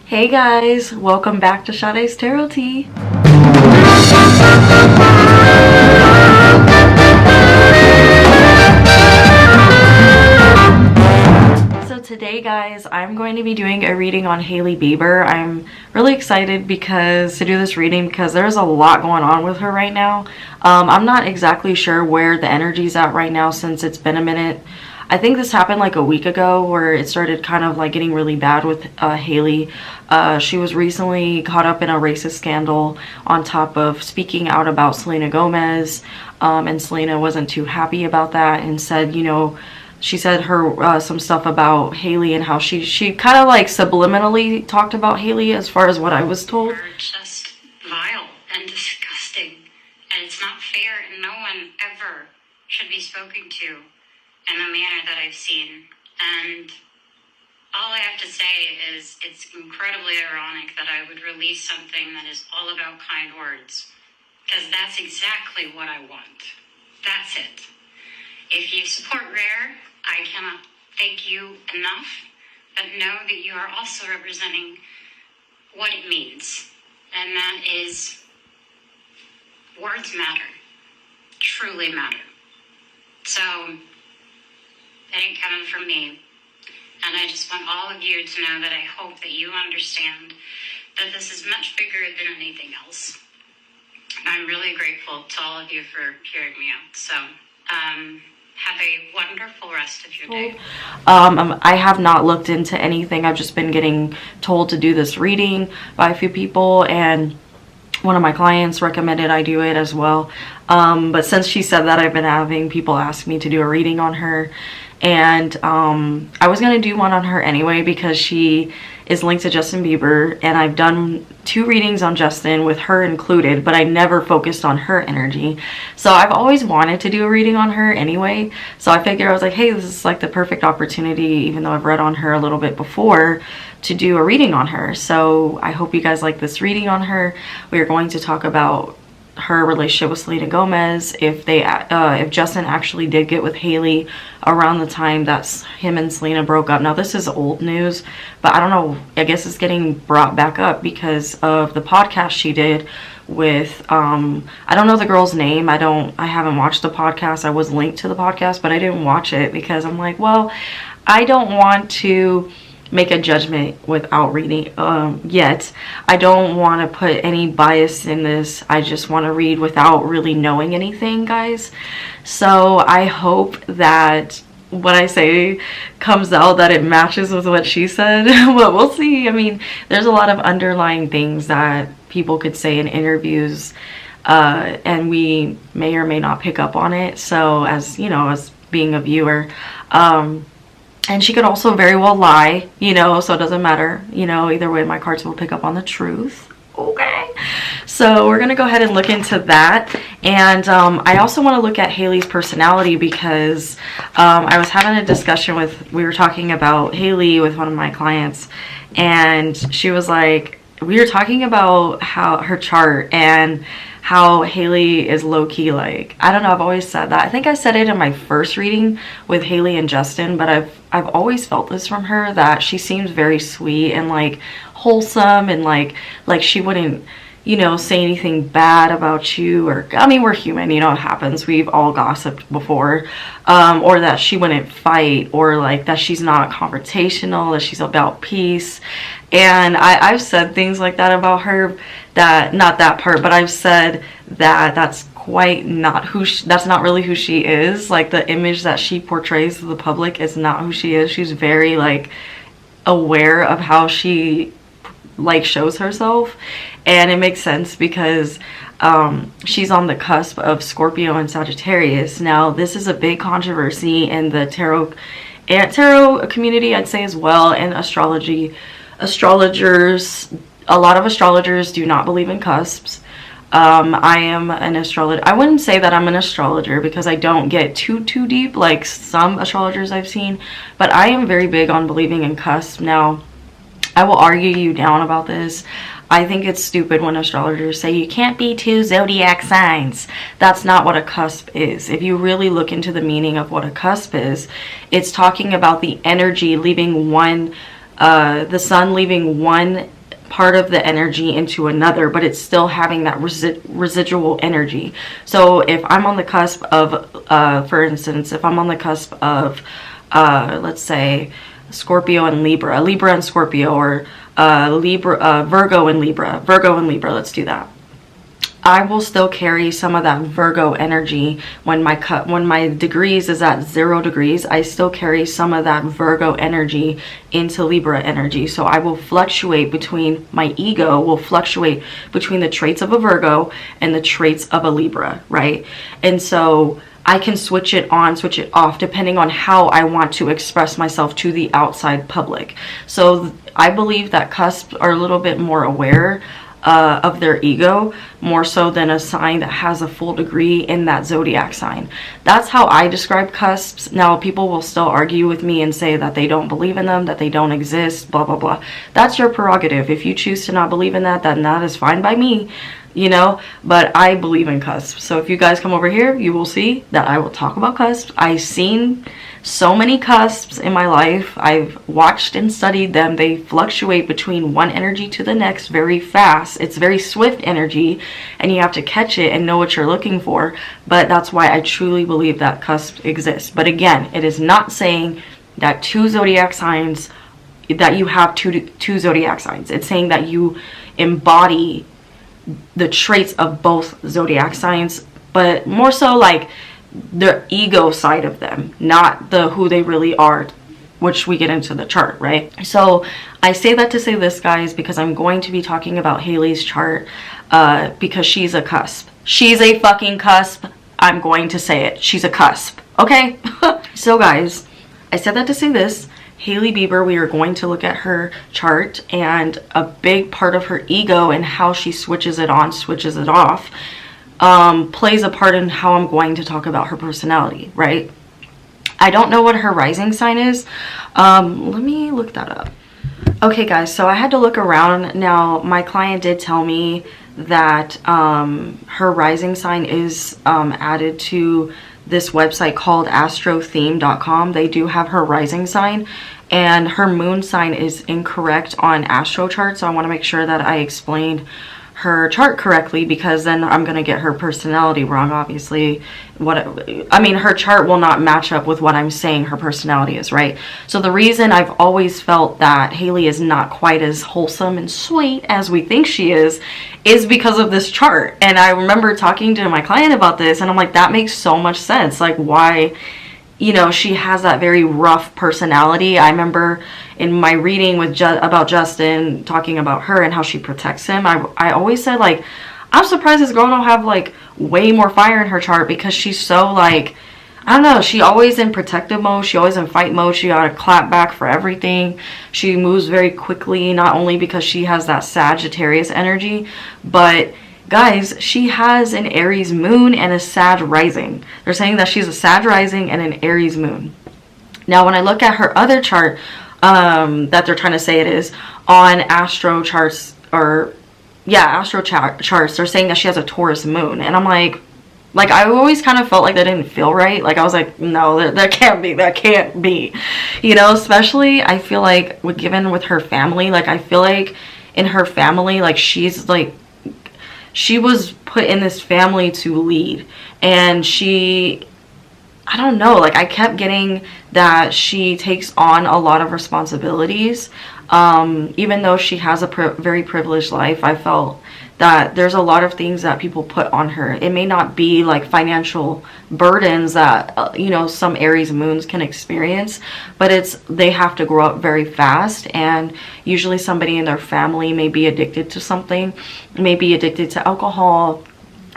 Hey guys, welcome back to Sade's Tarot Tea. So today guys, I'm going to be doing a reading on Hailey Bieber. I'm really excited to do this reading because there's a lot going on with her right now. I'm not exactly sure where the energy's at right now since it's been a minute. I think this happened like a week ago where it started kind of like getting really bad with Hailey. She was recently caught up in a racist scandal on top of speaking out about Selena Gomez. And Selena wasn't too happy about that and said, she said some stuff about Hailey and how she kind of like subliminally talked about Hailey as far as what I was told. They're just vile and disgusting. And it's not fair, and no one ever should be spoken to in the manner that I've seen. And all I have to say is it's incredibly ironic that I would release something that is all about kind words, because that's exactly what I want. That's it. If you support Rare, I cannot thank you enough, but know that you are also representing what it means, and that is words matter, truly matter. So it ain't coming from me. And I just want all of you to know that I hope that you understand that this is much bigger than anything else. And I'm really grateful to all of you for hearing me out. So, have a wonderful rest of your day. I have not looked into anything. I've just been getting told to do this reading by a few people, and one of my clients recommended I do it as well. But since she said that, I've been having people ask me to do a reading on her. And I was going to do one on her anyway because she is linked to Justin Bieber, and I've done 2 readings on Justin with her included, but I never focused on her energy. So I've always wanted to do a reading on her anyway. So I figured, I was like, hey, this is like the perfect opportunity, even though I've read on her a little bit before, to do a reading on her. So I hope you guys like this reading on her. We are going to talk about her relationship with Selena Gomez, if Justin actually did get with Hailey around the time that him and Selena broke up. Now this is old news, but I don't know, I guess it's getting brought back up because of the podcast she did with I don't know the girl's name. I haven't watched the podcast. I was linked to the podcast, but I didn't watch it because I'm like, well, I don't want to make a judgment without reading yet. I don't want to put any bias in this. I just want to read without really knowing anything, guys. So I hope that what I say comes out, that it matches with what she said. But we'll see. I mean, there's a lot of underlying things that people could say in interviews, and we may or may not pick up on it. So as as being a viewer, and she could also very well lie, so it doesn't matter. Either way, my cards will pick up on the truth. Okay. So we're going to go ahead and look into that. And I also want to look at Hailey's personality because I was having a discussion we were talking about Hailey with one of my clients. And she was like, we were talking about how her chart and how Hailey is low-key, like, I don't know, I've always said that. I think I said it in my first reading with Hailey and Justin, but I've always felt this from her, that she seems very sweet and like wholesome, and like she wouldn't say anything bad about you, or I mean, we're human, it happens, we've all gossiped before, or that she wouldn't fight, or like that she's not confrontational, that she's about peace. And I've said things like that about her, that not that part, but I've said that that's quite not that's not really who she is. Like, the image that she portrays to the public is not who she is. She's very like aware of how she like shows herself, and it makes sense because she's on the cusp of Scorpio and Sagittarius. Now this is a big controversy in the tarot community, I'd say, as well, and astrology. A lot of astrologers do not believe in cusps. I am an astrologer. I wouldn't say that I'm an astrologer because I don't get too deep like some astrologers I've seen, but I am very big on believing in cusps. Now, I will argue you down about this. I think it's stupid when astrologers say you can't be 2 zodiac signs. That's not what a cusp is. If you really look into the meaning of what a cusp is, it's talking about the energy leaving one, the sun leaving one part of the energy into another, but it's still having that residual energy. So if I'm on the cusp of, for instance, if I'm on the cusp of, let's say, Scorpio and Libra, Libra and Scorpio, or Virgo and Libra, let's do that. I will still carry some of that Virgo energy when my degrees is at 0 degrees. I still carry some of that Virgo energy into Libra energy. So I will fluctuate between, my ego will fluctuate between the traits of a Virgo and the traits of a Libra, right? And so I can switch it on, switch it off, depending on how I want to express myself to the outside public. So I believe that cusps are a little bit more aware of their ego, more so than a sign that has a full degree in that zodiac sign. That's how I describe cusps. Now, people will still argue with me and say that they don't believe in them, that they don't exist, blah, blah, blah. That's your prerogative. If you choose to not believe in that, then that is fine by me, you know, but I believe in cusps. So if you guys come over here, you will see that I will talk about cusps. I've seen so many cusps in my life. I've watched and studied them. They fluctuate between one energy to the next very fast. It's very swift energy, and you have to catch it and know what you're looking for. But that's why I truly believe that cusps exist. But again, it is not saying that two zodiac signs, that you have two zodiac signs. It's saying that you embody the traits of both zodiac signs, but more so like the ego side of them, not the who they really are, which we get into the chart, right? So I say that to say this, guys, because I'm going to be talking about Hailey's chart, because she's a cusp. She's a fucking cusp. I'm going to say it. She's a cusp. Okay? So guys, I said that to say this. Hailey Bieber, we are going to look at her chart, and a big part of her ego and how she switches it on, switches it off, plays a part in how I'm going to talk about her personality, right? I don't know what her rising sign is. Let me look that up. Okay, guys, so I had to look around. Now, my client did tell me that her rising sign is added to this website called astrotheme.com. They do have her rising sign, and her moon sign is incorrect on AstroChart, so I want to make sure that I explained her chart correctly, because then I'm going to get her personality wrong. Obviously, her chart will not match up with what I'm saying her personality is, right? So the reason I've always felt that Hailey is not quite as wholesome and sweet as we think she is because of this chart. And I remember talking to my client about this, and I'm like, that makes so much sense. Like, why, you know, she has that very rough personality. I remember in my reading with about Justin, talking about her and how she protects him, I always said, like, I'm surprised this girl don't have, like, way more fire in her chart, because she's so, like, I don't know, she always in protective mode, she always in fight mode, she gotta clap back for everything. She moves very quickly, not only because she has that Sagittarius energy, but guys, she has an Aries moon and a Sag rising. They're saying that she's a Sag rising and an Aries moon. Now, when I look at her other chart, that they're trying to say it is, on Astro charts, they're saying that she has a Taurus moon. And I'm like, I always kind of felt like that didn't feel right. Like, I was like, no, that can't be, you know, especially I feel like given with her family, like, I feel like in her family, like, she was put in this family to lead, and I don't know, like, I kept getting that she takes on a lot of responsibilities. Even though she has a very privileged life, I felt that there's a lot of things that people put on her. It may not be like financial burdens that, you know, some Aries moons can experience, but they have to grow up very fast, and usually somebody in their family may be addicted to something, may be addicted to alcohol,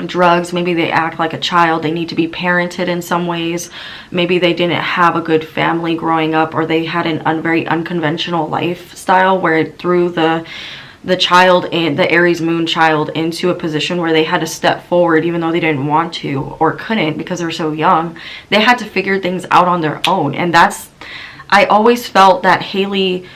drugs, maybe they act like a child, they need to be parented in some ways, maybe they didn't have a good family growing up, or they had an very unconventional lifestyle where it threw the child, and the Aries moon child, into a position where they had to step forward even though they didn't want to or couldn't because they're so young. They had to figure things out on their own, and I always felt that Hailey,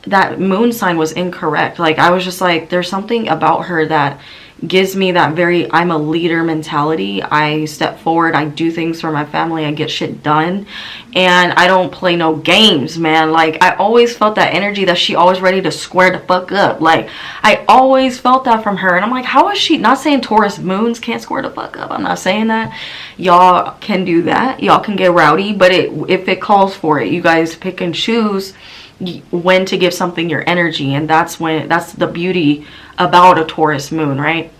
that moon sign was incorrect. Like, I was just like, there's something about her that gives me that very I'm a leader mentality. I step forward, I do things for my family, I get shit done, and I don't play no games, man. Like, I always felt that energy that she always ready to square the fuck up. Like, I always felt that from her, and I'm like, how is she? Not saying Taurus moons can't square the fuck up, I'm not saying that. Y'all can do that, y'all can get rowdy, but if it calls for it, you guys pick and choose when to give something your energy, and that's the beauty about a Taurus moon, right?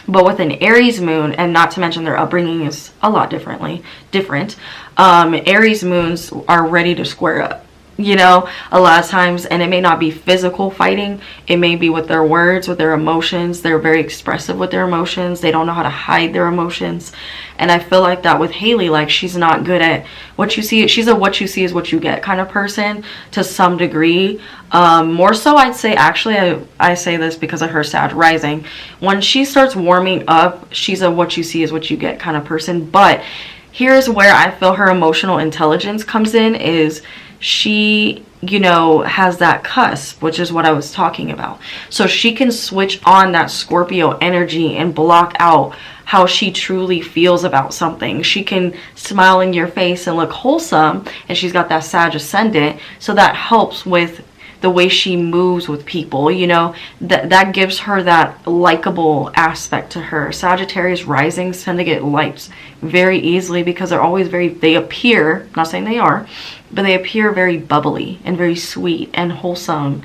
But with an Aries moon, and not to mention their upbringing is a lot different, Aries moons are ready to square up, you know, a lot of times. And it may not be physical fighting, it may be with their words, with their emotions. They're very expressive with their emotions, they don't know how to hide their emotions. And I feel like that with Hailey, like, she's not good at what you see. She's a what you see is what you get kind of person to some degree. More so, I'd say, actually, I say this because of her Sag rising. When she starts warming up, she's a what you see is what you get kind of person. But here's where I feel her emotional intelligence comes in, is she, you know, has that cusp, which is what I was talking about. So she can switch on that Scorpio energy and block out how she truly feels about something. She can smile in your face and look wholesome, and she's got that Sag ascendant, so that helps with the way she moves with people, you know, that gives her that likable aspect to her. Sagittarius risings tend to get liked very easily because they're always they appear, not saying they are, but they appear very bubbly and very sweet and wholesome.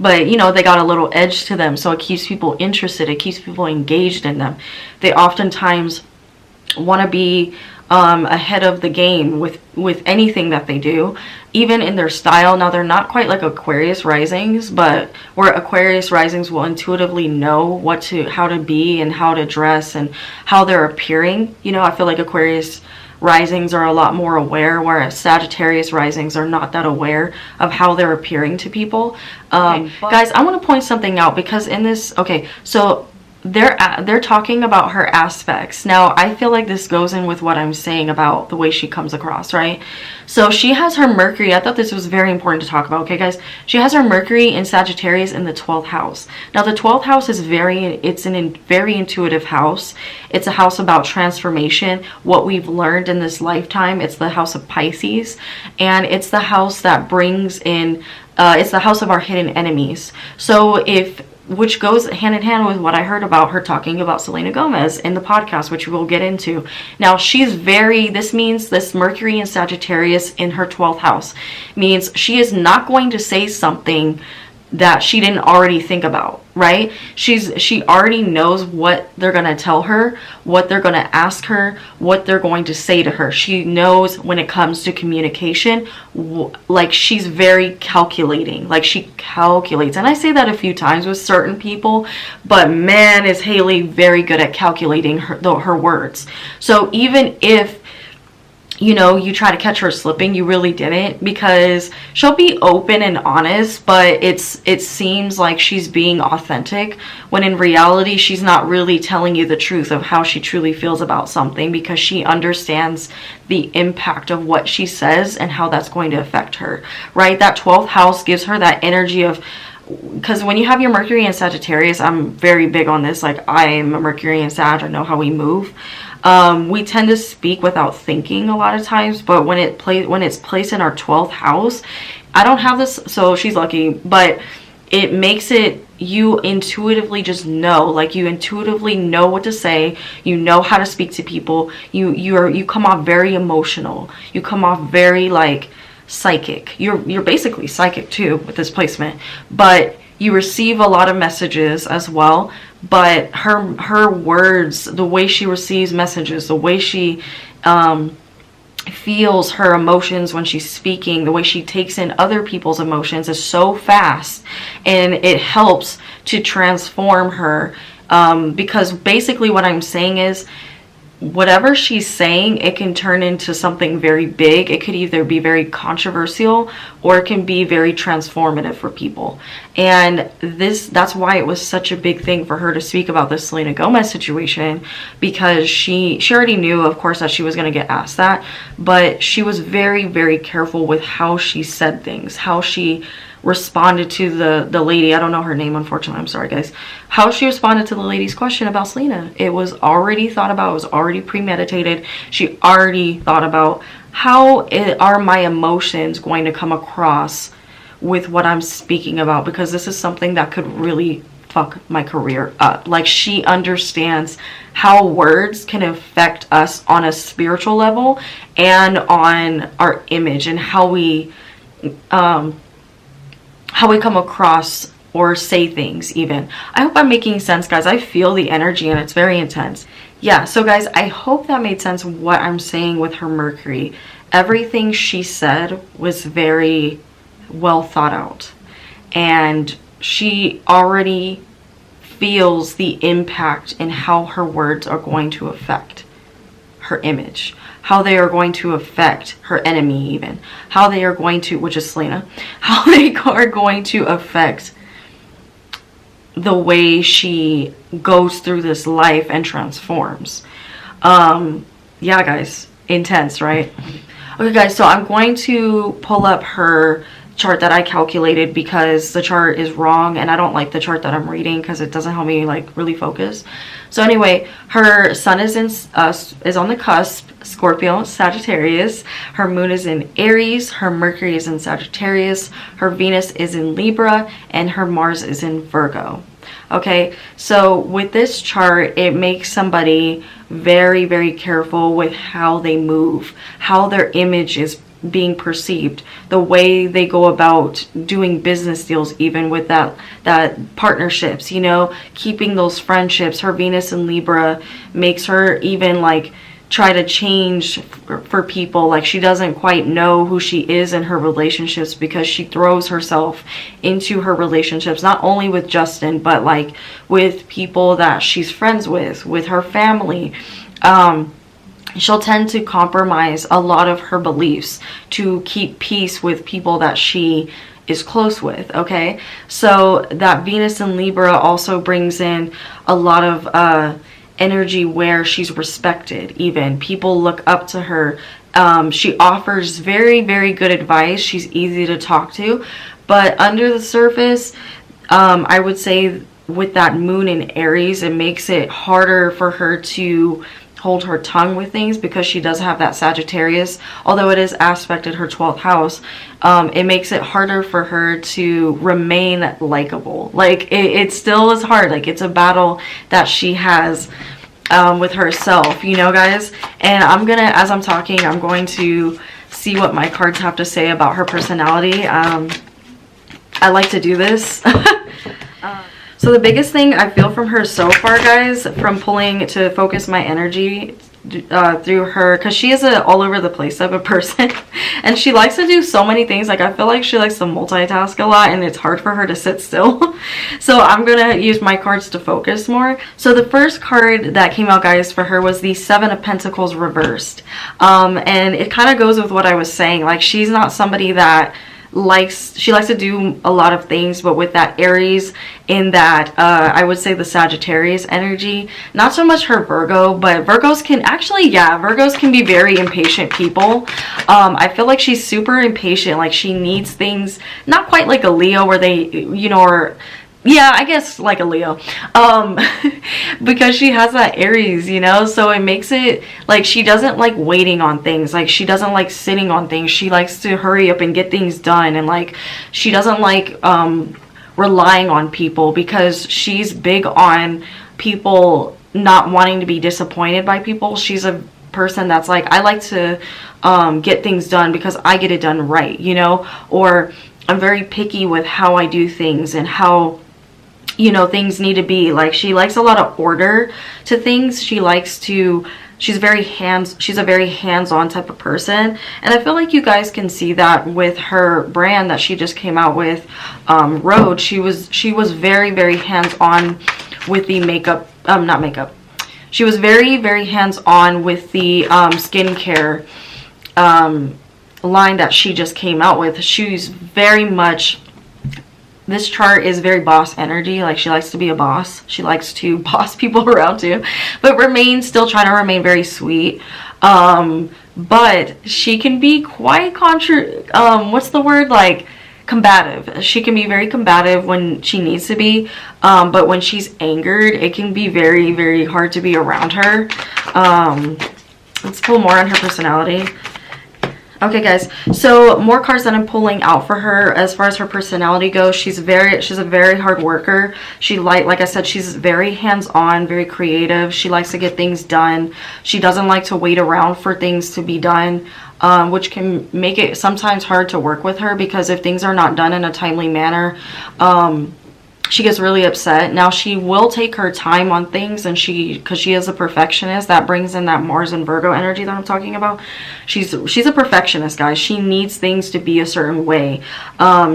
But, you know, they got a little edge to them, so it keeps people interested, it keeps people engaged in them. They oftentimes want to be ahead of the game with anything that they do, even in their style. Now, they're not quite like Aquarius risings, but where Aquarius risings will intuitively know how to be and how to dress and how they're appearing. You know, I feel like Aquarius risings are a lot more aware, whereas Sagittarius risings are not that aware of how they're appearing to people. Guys, I want to point something out, because in this, okay, so they're talking about her aspects. Now, I feel like this goes in with what I'm saying about the way she comes across, right? So she has her Mercury. I thought this was very important to talk about, okay, guys? She has her Mercury in Sagittarius in the 12th house. Now, the 12th house is very intuitive house. It's a house about transformation, what we've learned in this lifetime. It's the house of Pisces, and it's the house that brings in, it's the house of our hidden enemies. So which goes hand in hand with what I heard about her talking about Selena Gomez in the podcast, which we'll get into. Now, this means this Mercury in Sagittarius in her 12th house means she is not going to say something that she didn't already think about, right? She already knows what they're going to tell her, what they're going to ask her, what they're going to say to her. She knows when it comes to communication, like, she's very calculating, like, she calculates. And I say that a few times with certain people, but man, is Hailey very good at calculating her words. So even if, you know, you try to catch her slipping, you really didn't, because she'll be open and honest, but it seems like she's being authentic, when in reality she's not really telling you the truth of how she truly feels about something, because she understands the impact of what she says and how that's going to affect her, right? That 12th house gives her that energy of, because when you have your Mercury in Sagittarius, I'm very big on this, like, I'm a Mercury in Sag, I know how we move. We tend to speak without thinking a lot of times, but when it's placed in our 12th house, I don't have this, so she's lucky, but it makes it, you intuitively just know, like, you intuitively know what to say, you know how to speak to people, you come off very emotional, you come off very, like, psychic. You're basically psychic too with this placement, but you receive a lot of messages as well. But her words, the way she receives messages, the way she feels her emotions when she's speaking, the way she takes in other people's emotions is so fast, and it helps to transform her, because basically what I'm saying is, whatever she's saying, it can turn into something very big. It could either be very controversial or it can be very transformative for people. And that's why it was such a big thing for her to speak about the Selena Gomez situation, because she already knew, of course, that she was going to get asked that, but she was very, very careful with how she said things, how she responded to the lady. I don't know her name, unfortunately. I'm sorry, guys. How she responded to the lady's question about Selena. It was already thought about. It was already premeditated. She already thought about how are my emotions going to come across with what I'm speaking about, because this is something that could really fuck my career up. Like, she understands how words can affect us on a spiritual level and on our image and how we come across or say things even. I hope I'm making sense, guys. I feel the energy and it's very intense. Yeah, so guys, I hope that made sense what I'm saying with her Mercury. Everything she said was very well thought out, and she already feels the impact in how her words are going to affect her image, how they are going to affect her enemy, even how they are going to, which is Selena, how they are going to affect the way she goes through this life and transforms. Yeah, guys, intense, right? Okay, guys, so I'm going to pull up her chart that I calculated because the chart is wrong, and I don't like the chart that I'm reading because it doesn't help me like really focus. So anyway, her sun is on the cusp, Scorpio, Sagittarius. Her moon is in Aries. Her Mercury is in Sagittarius. Her Venus is in Libra, and her Mars is in Virgo. Okay, so with this chart, it makes somebody very, very careful with how they move, how their image is being perceived, the way they go about doing business deals, even with that partnerships, you know, keeping those friendships. Her Venus in Libra makes her even like try to change for people. Like, she doesn't quite know who she is in her relationships because she throws herself into her relationships, not only with Justin, but like with people that she's friends with her family. She'll tend to compromise a lot of her beliefs to keep peace with people that she is close with. Okay, so that Venus in Libra also brings in a lot of energy where she's respected. Even people look up to her. She offers very, very good advice. She's easy to talk to, but under the surface, I would say with that moon in Aries, it makes it harder for her to hold her tongue with things because she does have that Sagittarius. Although it is aspected her 12th house, it makes it harder for her to remain likable. Like, it still is hard. Like, it's a battle that she has with herself, you know, guys. And I'm gonna, as I'm talking, I'm going to see what my cards have to say about her personality. I like to do this. So the biggest thing I feel from her so far, guys, from pulling to focus my energy through her, because she is a all over the place type of person, and she likes to do so many things. Like, I feel like she likes to multitask a lot, and it's hard for her to sit still. So I'm gonna use my cards to focus more. So the first card that came out, guys, for her was the Seven of Pentacles reversed, and it kind of goes with what I was saying. Like, she's not somebody that she likes to do a lot of things, but with that Aries in that I would say the Sagittarius energy, not so much her Virgo, but Virgos can actually, yeah, Virgos can be very impatient people. I feel like she's super impatient. Like, she needs things, not quite like a Leo where they, you know, or yeah, I guess like a Leo, because she has that Aries, you know, so it makes it like she doesn't like waiting on things. Like, she doesn't like sitting on things. She likes to hurry up and get things done, and like she doesn't like relying on people, because she's big on people not wanting to be disappointed by people. She's a person that's like, I like to get things done because I get it done right, you know, or I'm very picky with how I do things and how, you know, things need to be. Like, she likes a lot of order to things. She's a very hands-on type of person, and I feel like you guys can see that with her brand that she just came out with, Rhode. She was very, very hands-on with the makeup, not makeup. She was very, very hands-on with the skincare line that she just came out with. She's very much, this chart is very boss energy. Like, she likes to be a boss. She likes to boss people around too, but still trying to remain very sweet. But she can be quite combative. She can be very combative when she needs to be, but when she's angered, it can be very, very hard to be around her. Let's pull more on her personality. Okay, guys, so more cards that I'm pulling out for her as far as her personality goes. She's a very hard worker. She like I said, she's very hands-on, very creative. She likes to get things done. She doesn't like to wait around for things to be done, which can make it sometimes hard to work with her, because if things are not done in a timely manner, she gets really upset. Now, she will take her time on things, and because she is a perfectionist, that brings in that Mars and Virgo energy that I'm talking about. She's a perfectionist, guys. She needs things to be a certain way.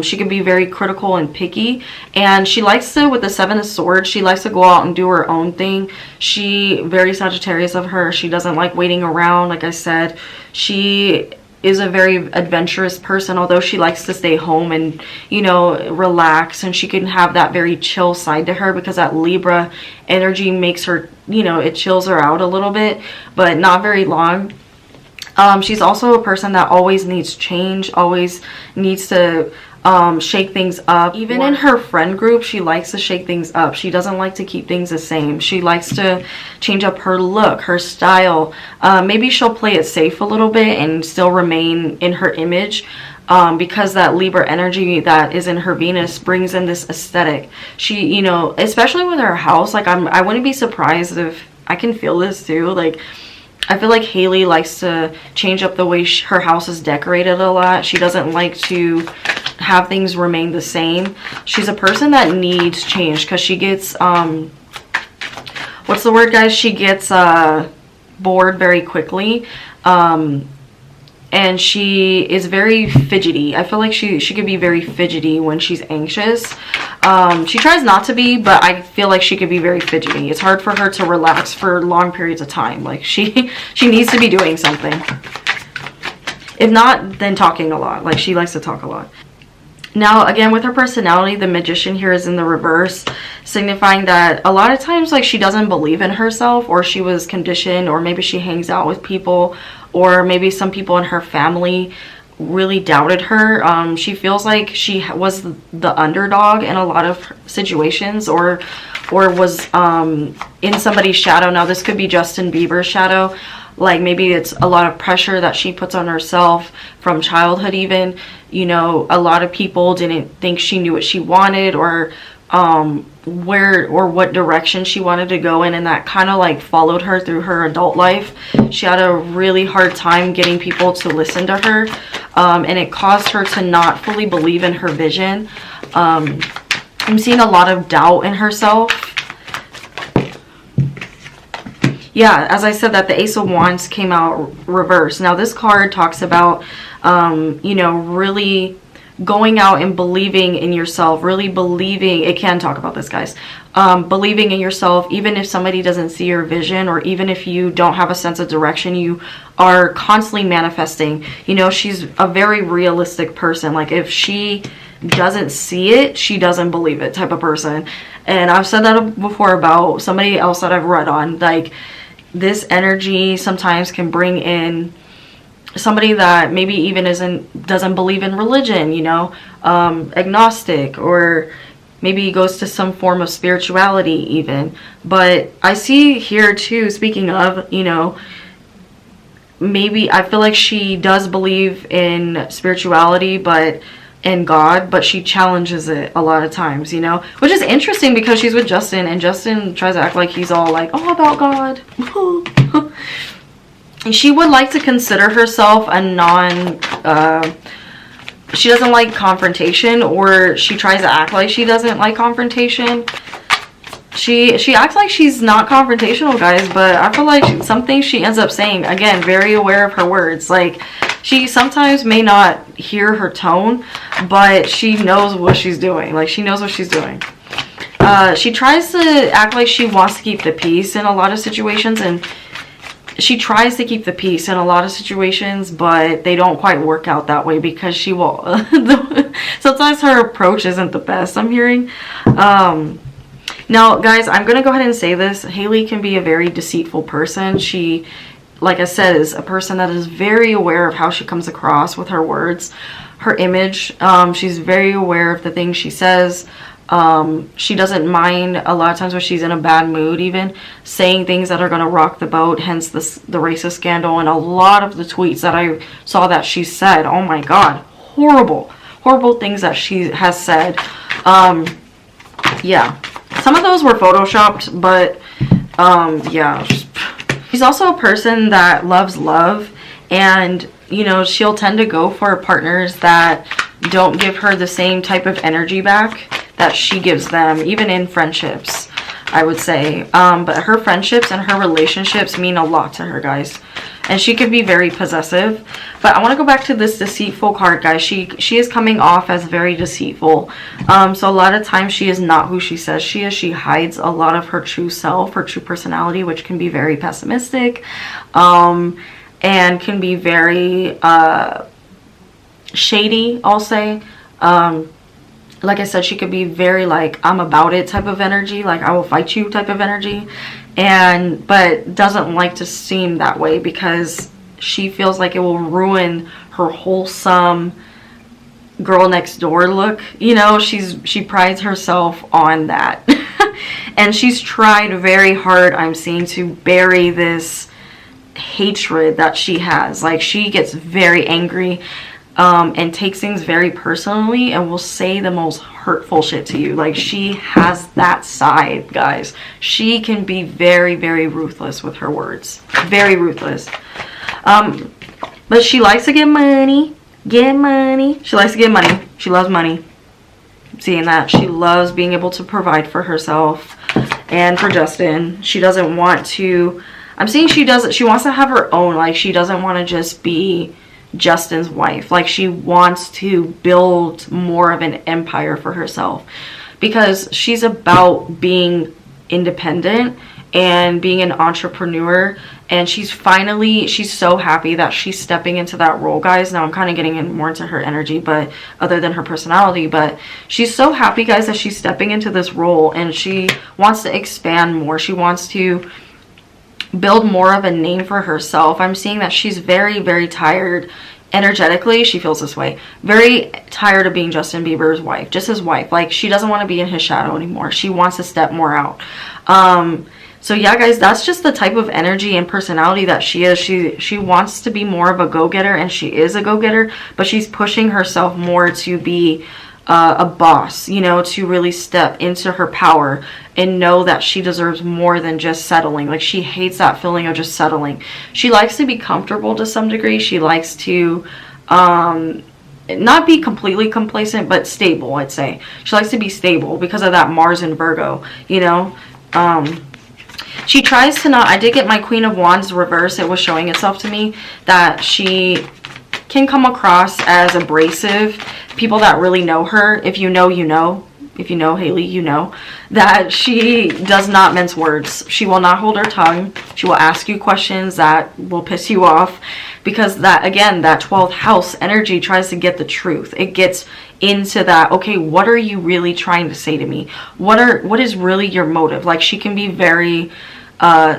She can be very critical and picky, and she likes to, with the Seven of Swords, she likes to go out and do her own thing. Very Sagittarius of her. She doesn't like waiting around. Like I said, she is a very adventurous person, although she likes to stay home and, you know, relax, and she can have that very chill side to her, because that Libra energy makes her, you know, it chills her out a little bit, but not very long. She's also a person that always needs change, always needs to shake things up. Even in her friend group, she likes to shake things up. She doesn't like to keep things the same. She likes to change up her look, her style. Maybe she'll play it safe a little bit and still remain in her image, because that Libra energy that is in her Venus brings in this aesthetic. She, you know, especially with her house, like I wouldn't be surprised if, I can feel this too, like I feel like Hailey likes to change up the way her house is decorated a lot. She doesn't like to have things remain the same. She's a person that needs change, because she gets, what's the word, guys? She gets bored very quickly. And she is very fidgety. I feel like she could be very fidgety when she's anxious. She tries not to be, but I feel like she could be very fidgety. It's hard for her to relax for long periods of time. Like she needs to be doing something. If not, then talking a lot. Like, she likes to talk a lot. Now, again, with her personality, the Magician here is in the reverse, signifying that a lot of times, like, she doesn't believe in herself, or she was conditioned, or maybe she hangs out with people, or maybe some people in her family really doubted her. She feels like she was the underdog in a lot of situations, or was in somebody's shadow. Now, this could be Justin Bieber's shadow. Like, maybe it's a lot of pressure that she puts on herself from childhood even. You know, a lot of people didn't think she knew what she wanted, or where or what direction she wanted to go in, and that kind of like followed her through her adult life. She had a really hard time getting people to listen to her, and it caused her to not fully believe in her vision. I'm seeing a lot of doubt in herself. Yeah, as I said, that the Ace of Wands came out reversed. Now, this card talks about, you know, really going out and believing in yourself, really believing, it can talk about this, guys, believing in yourself, even if somebody doesn't see your vision, or even if you don't have a sense of direction, you are constantly manifesting. You know, she's a very realistic person. Like, if she doesn't see it, she doesn't believe it type of person. And I've said that before about somebody else that I've read on. Like, this energy sometimes can bring in somebody that maybe even doesn't believe in religion, you know, agnostic, or maybe goes to some form of spirituality even. But I see here too, speaking of, you know, maybe I feel like she does believe in spirituality, but in God, but she challenges it a lot of times, you know, which is interesting because she's with Justin, and Justin tries to act like he's all like, oh, about God. She would like to consider herself a she doesn't like confrontation, or she tries to act like she doesn't like confrontation. She acts like she's not confrontational, guys, but I feel like some things she ends up saying, again, very aware of her words. Like, she sometimes may not hear her tone, but she knows what she's doing. Like, she knows what she's doing. She tries to act like she wants to keep the peace in a lot of situations, and she tries to keep the peace in a lot of situations, but they don't quite work out that way, because she will sometimes her approach isn't the best, I'm hearing. Now, guys, I'm going to go ahead and say this. Hailey can be a very deceitful person. She, like I said, is a person that is very aware of how she comes across with her words. her image. She's very aware of the things she says. She doesn't mind a lot of times when she's in a bad mood even saying things that are going to rock the boat, hence the racist scandal and a lot of the tweets that I saw that she said. Oh my god, horrible things that she has said. Yeah, some of those were photoshopped, but yeah, she's also a person that loves love, and you know, she'll tend to go for partners that don't give her the same type of energy back that she gives them, even in friendships, I would say. But her friendships and her relationships mean a lot to her, guys. And she can be very possessive. But I want to go back to this deceitful card, guys. She is coming off as very deceitful. So a lot of times she is not who she says she is. She hides a lot of her true self, her true personality, which can be very pessimistic. And can be very shady, I'll say. Like I said, she could be very like, I'm about it type of energy, like I will fight you type of energy, but doesn't like to seem that way because she feels like it will ruin her wholesome girl next door look. You know, she prides herself on that. And she's tried very hard, I'm seeing, to bury this hatred that she has. Like, she gets very angry and takes things very personally and will say the most hurtful shit to you. Like, she has that side, guys. She can be very, very ruthless with her words. Very ruthless. But she likes to get money. Get money. She likes to get money. She loves money. Seeing that. She loves being able to provide for herself and for Justin. She doesn't want to... I'm seeing she wants to have her own. Like, she doesn't want to just be Justin's wife. Like, she wants to build more of an empire for herself because she's about being independent and being an entrepreneur, and she's so happy that she's stepping into that role, guys. Now I'm kind of getting more into her energy, but other than her personality, but she's so happy, guys, that she's stepping into this role, and she wants to expand more. She wants to build more of a name for herself. I'm seeing that she's very, very tired energetically. She feels this way. Very tired of being Justin Bieber's wife, just his wife. Like, she doesn't want to be in his shadow anymore. She wants to step more out. So yeah, guys, that's just the type of energy and personality that she is. She wants to be more of a go-getter, and she is a go-getter, but she's pushing herself more to be a boss, you know, to really step into her power and know that she deserves more than just settling. Like, she hates that feeling of just settling. She likes to be comfortable to some degree. She likes to not be completely complacent, but stable, I'd say. She likes to be stable because of that Mars in Virgo, you know. She tries to not... I did get my Queen of Wands reverse. It was showing itself to me that she can come across as abrasive. People that really know her, if you know, you know. If you know Hailey, you know that she does not mince words. She will not hold her tongue. She will ask you questions that will piss you off, because that, again, that 12th house energy tries to get the truth. It gets into that, okay, what are you really trying to say to me? What is really your motive? Like, she can be very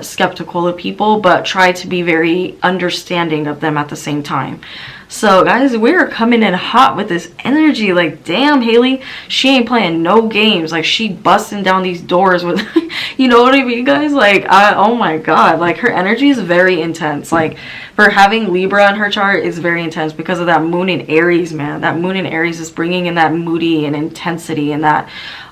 skeptical of people, but try to be very understanding of them at the same time. So guys, we're coming in hot with this energy. Like, damn, Hailey, she ain't playing no games. Like, she busting down these doors with you know what I mean, guys? Like, oh my god, like, her energy is very intense. Like, for having Libra in her chart is very intense because of that moon in Aries, man. That moon in Aries is bringing in that moody and intensity and that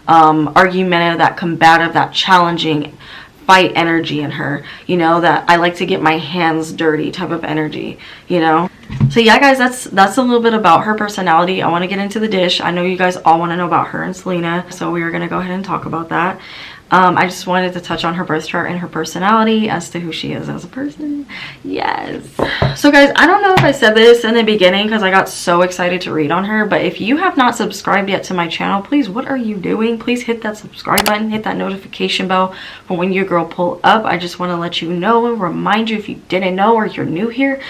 argumentative, that combative, that challenging fight energy in her, you know, that I like to get my hands dirty type of energy, you know. So yeah, guys, that's a little bit about her personality. I want to get into the dish. I know you guys all want to know about her and Selena, so we are going to go ahead and talk about that. I just wanted to touch on her birth chart and her personality as to who she is as a person. Yes. So guys, I don't know if I said this in the beginning because I got so excited to read on her, but if you have not subscribed yet to my channel, please, what are you doing? Please hit that subscribe button, hit that notification bell for when your girl pull up. I just want to let you know and remind you, if you didn't know or you're new here,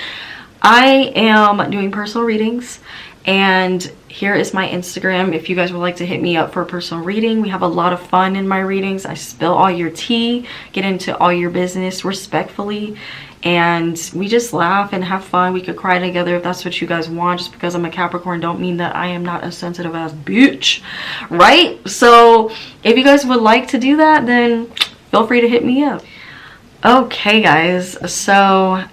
I am doing personal readings, and here is my Instagram if you guys would like to hit me up for a personal reading. We have a lot of fun in my readings. I spill all your tea, get into all your business respectfully, and we just laugh and have fun. We could cry together if that's what you guys want. Just because I'm a Capricorn don't mean that I am not a sensitive ass bitch, right? So if you guys would like to do that, then feel free to hit me up. Okay guys, so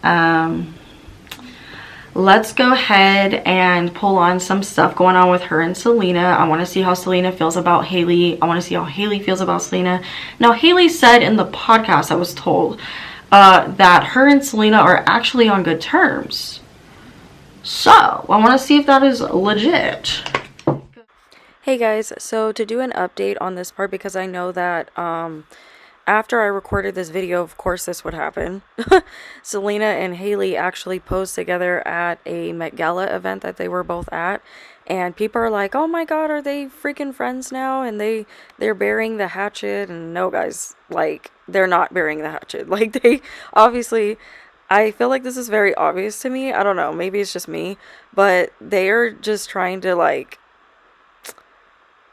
let's go ahead and pull on some stuff going on with her and Selena. I want to see how Selena feels about Hailey. I want to see how Hailey feels about Selena. Now, Hailey said in the podcast, I was told, that her and Selena are actually on good terms. So, I want to see if that is legit. Hey guys, so to do an update on this part, because I know that, after I recorded this video, of course this would happen. Selena and Hailey actually posed together at a Met Gala event that they were both at, and people are like, oh my god, are they freaking friends now? And they're burying the hatchet. And no guys, like, they're not burying the hatchet. Like, they obviously, I feel like this is very obvious to me. I don't know, maybe it's just me, but they are just trying to, like,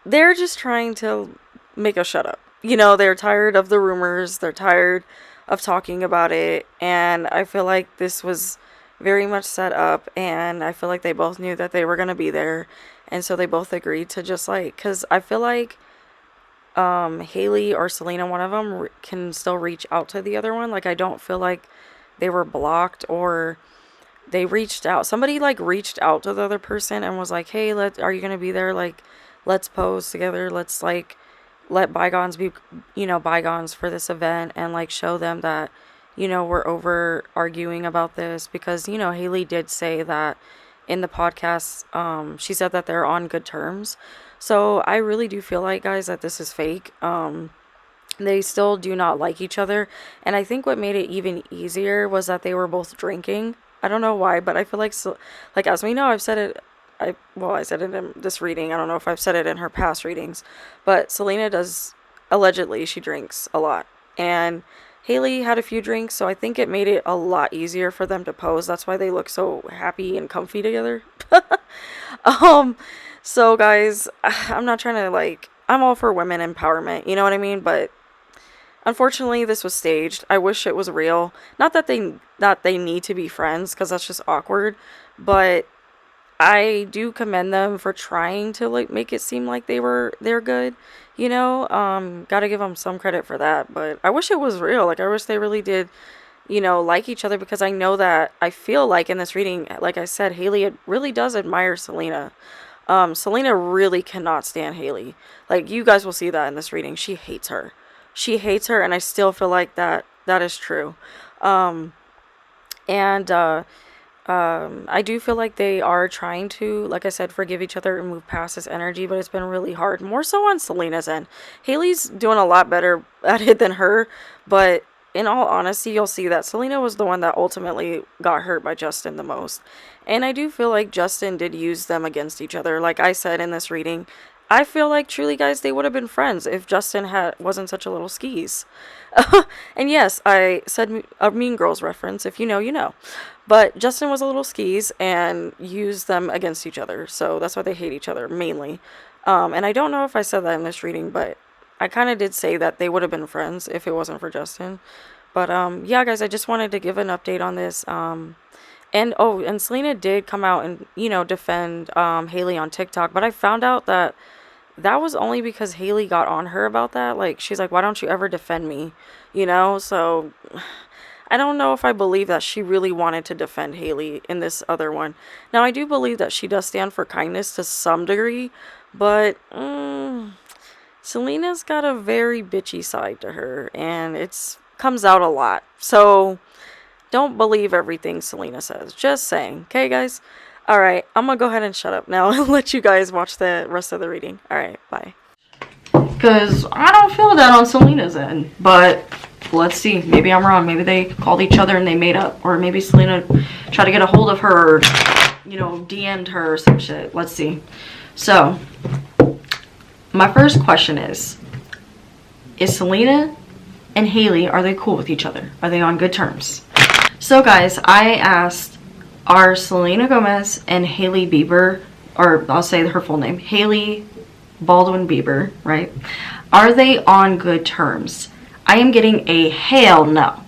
they're just trying to make us shut up. You know, they're tired of the rumors, they're tired of talking about it, and I feel like this was very much set up, and I feel like they both knew that they were going to be there, and so they both agreed to just, like, because I feel like Hailey or Selena, one of them, can still reach out to the other one. Like, I don't feel like they were blocked or they reached out. Somebody, like, reached out to the other person and was like, hey, are you going to be there? Like, let's pose together, let's, like, let bygones be, you know, bygones for this event, and, like, show them that, you know, we're over arguing about this. Because, you know, Hailey did say that in the podcast, she said that they're on good terms. So I really do feel like, guys, that this is fake. They still do not like each other, and I think what made it even easier was that they were both drinking. I don't know why, but I feel like, so, like, as we know, I've said it, I said it in this reading. I don't know if I've said it in her past readings, but Selena does, allegedly, she drinks a lot. And Hailey had a few drinks, so I think it made it a lot easier for them to pose. That's why they look so happy and comfy together. So guys, I'm not trying to, like, I'm all for women empowerment, you know what I mean? But unfortunately, this was staged. I wish it was real. Not that they need to be friends, because that's just awkward, but I do commend them for trying to, like, make it seem like they're good, you know. Gotta give them some credit for that, but I wish it was real. Like, I wish they really did, you know, like each other, because I know that, I feel like in this reading, like I said, Hailey really does admire Selena. Selena really cannot stand Hailey. Like, you guys will see that in this reading. She hates her, and I still feel like that is true. I do feel like they are trying to, like I said, forgive each other and move past this energy, but it's been really hard, more so on Selena's end. Hailey's doing a lot better at it than her, but in all honesty, you'll see that Selena was the one that ultimately got hurt by Justin the most. And I do feel like Justin did use them against each other. Like I said in this reading, I feel like, truly, guys, they would have been friends if Justin wasn't such a little skis. And yes, I said a Mean Girls reference. If you know, you know. But Justin was a little skis and used them against each other. So that's why they hate each other, mainly. And I don't know if I said that in this reading, but I kind of did say that they would have been friends if it wasn't for Justin. But yeah, guys, I just wanted to give an update on this. And Selena did come out and, you know, defend Hailey on TikTok. But I found out that was only because Hailey got on her about that. Like, she's like, why don't you ever defend me? You know, so I don't know if I believe that she really wanted to defend Hailey in this other one. Now, I do believe that she does stand for kindness to some degree, but Selena's got a very bitchy side to her, and it's comes out a lot. So don't believe everything Selena says. Just saying. Okay, guys? Alright, I'm gonna go ahead and shut up now and let you guys watch the rest of the reading. Alright, bye. Because I don't feel that on Selena's end. But let's see. Maybe I'm wrong. Maybe they called each other and they made up. Or maybe Selena tried to get a hold of her, or, you know, DM'd her or some shit. Let's see. So, my first question is Selena and Hailey, are they cool with each other? Are they on good terms? So, guys, I asked, are Selena Gomez and Hailey Bieber or I'll say her full name, Hailey Baldwin Bieber, right? Are they on good terms? I am getting a hell no.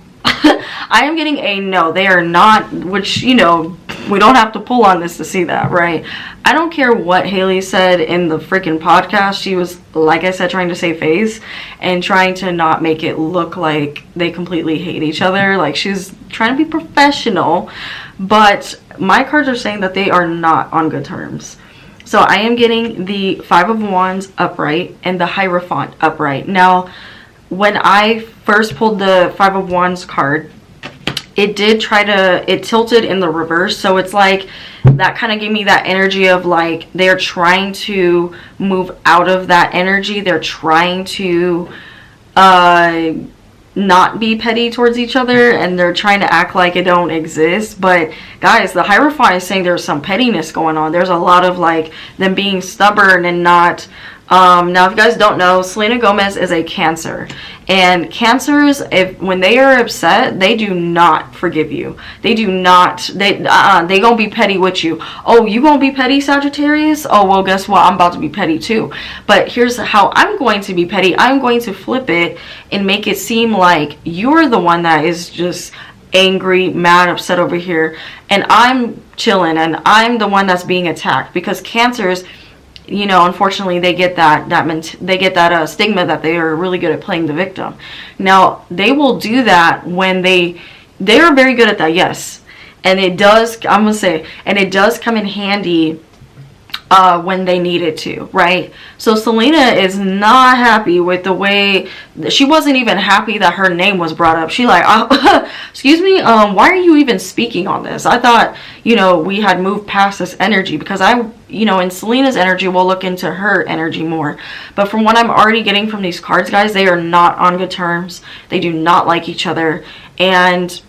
I am getting a no. They are not, which, you know, we don't have to pull on this to see that, right? I don't care what Hailey said in the freaking podcast. She was, like I said, trying to save face and trying to not make it look like they completely hate each other. Like, she's trying to be professional, but my cards are saying that they are not on good terms. So I am getting the Five of Wands upright and the Hierophant upright. Now, when I first pulled the Five of Wands card, it tilted in the reverse. So it's like, that kind of gave me that energy of like, they're trying to move out of that energy. They're trying to not be petty towards each other, and they're trying to act like it don't exist. But guys, the Hierophant is saying there's some pettiness going on. There's a lot of like them being stubborn and not now, if you guys don't know, Selena Gomez is a Cancer, and Cancers, when they are upset, they do not forgive you. They do not. They gonna be petty with you. Oh, you gonna be petty, Sagittarius? Oh, well, guess what? I'm about to be petty too. But here's how I'm going to be petty. I'm going to flip it and make it seem like you're the one that is just angry, mad, upset over here, and I'm chilling, and I'm the one that's being attacked. Because Cancers, you know, unfortunately, they get that stigma that they are really good at playing the victim. Now, they will do that when they are very good at that, yes. And it does, I'm gonna say, and it does come in handy when they need it to, right? So Selena is not happy with the way, she wasn't even happy that her name was brought up. She like, excuse me, why are you even speaking on this? I thought, you know, we had moved past this energy, because you know, in Selena's energy, we'll look into her energy more. But from what I'm already getting from these cards, guys, they are not on good terms. They do not like each other. And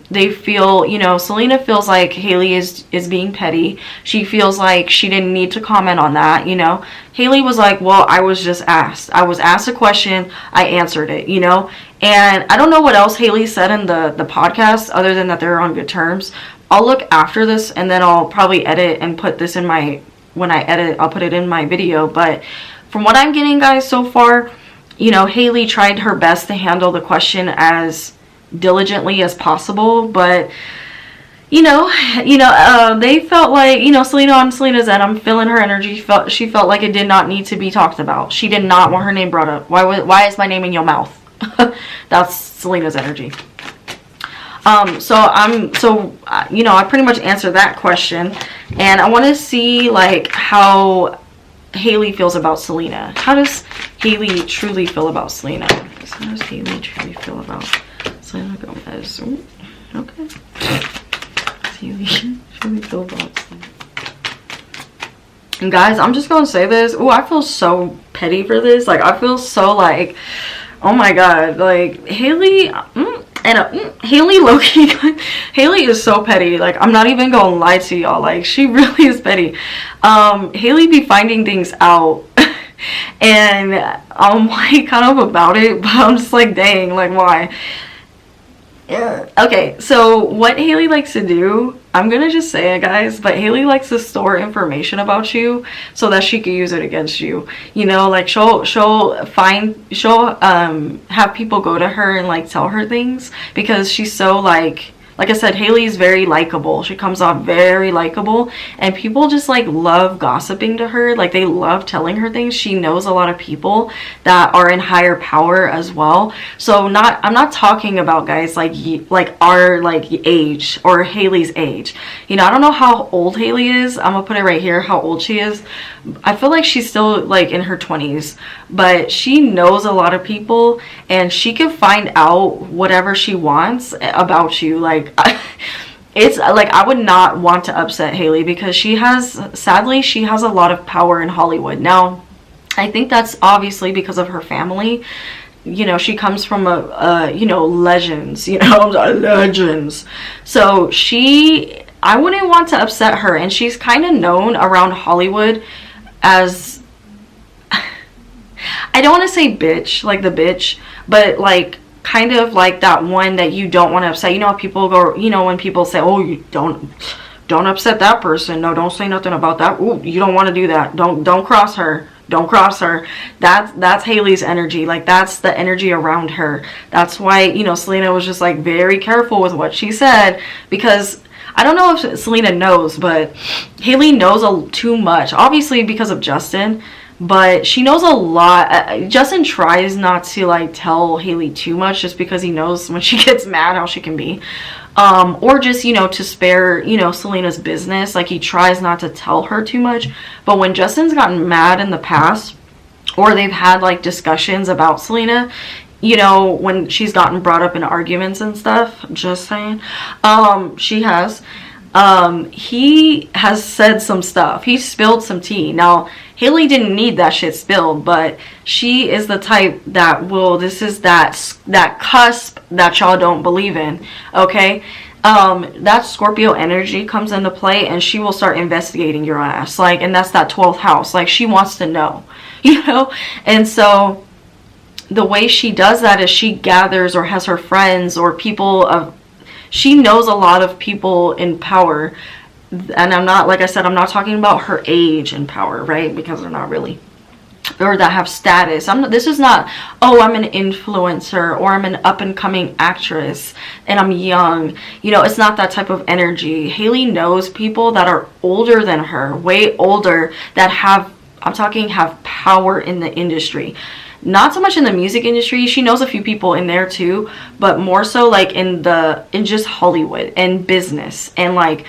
they feel, you know, Selena feels like Hailey is being petty. She feels like she didn't need to comment on that, you know. Hailey was like, well, I was just asked. I was asked a question. I answered it, you know. And I don't know what else Hailey said in the podcast other than that they're on good terms. I'll look after this, and then I'll probably edit and put this in my, when I edit, I'll put it in my video. But from what I'm getting, guys, so far, you know, Hailey tried her best to handle the question as diligently as possible, but you know, they felt like, you know, Selena on Selena's end, I'm feeling her energy, she felt like it did not need to be talked about. She did not want her name brought up. Why is my name in your mouth? That's Selena's energy. So you know, I pretty much answered that question, and I want to see like how Hailey feels about Selena. How does Hailey truly feel about Selena? How does Hailey truly feel about Selena Gomez? Ooh, okay. Hailey truly feel about Selena. And guys, I'm just gonna say this. Oh, I feel so petty for this. Like, I feel so like, oh my god, like Hailey. Hailey low-key, Hailey is so petty. Like, I'm not even gonna lie to y'all. Like, she really is petty. Hailey be finding things out, and I'm like kind of about it, but I'm just like, dang, like, why? Yeah. Okay, so what Hailey likes to do, I'm gonna just say it, guys, but Hailey likes to store information about you so that she can use it against you. You know, like she'll have people go to her and like tell her things, because she's so like I said, Hailey is very likable. She comes off very likable, and people just like love gossiping to her. Like, they love telling her things. She knows a lot of people that are in higher power as well. So I'm not talking about guys like our like age or Hailey's age. You know, I don't know how old Hailey is. I'm gonna put it right here, how old she is. I feel like she's still like in her 20s, but she knows a lot of people, and she can find out whatever she wants about you. Like, it's like, I would not want to upset Hailey, because sadly she has a lot of power in Hollywood. Now, I think that's obviously because of her family. You know, she comes from you know, legends, you know, legends. So I wouldn't want to upset her, and she's kind of known around Hollywood as, I don't want to say bitch, like the bitch, but like kind of like that one that you don't want to upset. You know how people go, you know, when people say, oh, you don't, don't upset that person. No, don't say nothing about that. Ooh, you don't want to do that. Don't cross her. Don't cross her. That's Hailey's energy. Like, that's the energy around her. That's why, you know, Selena was just like very careful with what she said, because I don't know if Selena knows, but Hailey knows too much. Obviously because of Justin, but she knows a lot. Justin tries not to like tell Hailey too much, just because he knows when she gets mad how she can be. Or just, you know, to spare, you know, Selena's business. Like, he tries not to tell her too much. But when Justin's gotten mad in the past, or they've had like discussions about Selena, you know, when she's gotten brought up in arguments and stuff, just saying, she has, he has said some stuff. He spilled some tea. Now, Hailey didn't need that shit spilled, but she is the type that will, this is that cusp that y'all don't believe in, okay? That Scorpio energy comes into play, and she will start investigating your ass, like, and that's that 12th house. Like, she wants to know, you know? And so the way she does that is she gathers, or has her friends or people of, she knows a lot of people in power. And I'm not, like I said, I'm not talking about her age and power, right? Because they're not really, or that have status. This is not, oh, I'm an influencer, or I'm an up and coming actress and I'm young. You know, it's not that type of energy. Hailey knows people that are older than her, way older, that have, I'm talking, have power in the industry. Not so much in the music industry. She knows a few people in there too, but more so like in just Hollywood and business, and like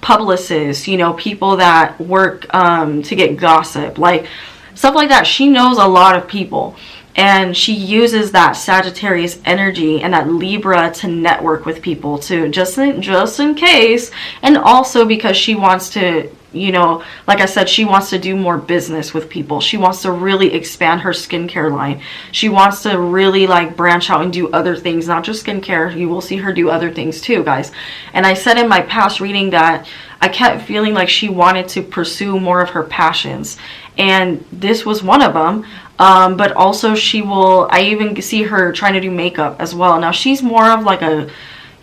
publicists, you know, people that work to get gossip, like stuff like that. She knows a lot of people, and she uses that Sagittarius energy and that Libra to network with people, to just in case, and also because she wants to, you know, like I said, she wants to do more business with people. She wants to really expand her skincare line. She wants to really like branch out and do other things, not just skincare. You will see her do other things too, guys. And I said in my past reading that I kept feeling like she wanted to pursue more of her passions, and this was one of them. But also she will, I even see her trying to do makeup as well. Now, she's more of like a,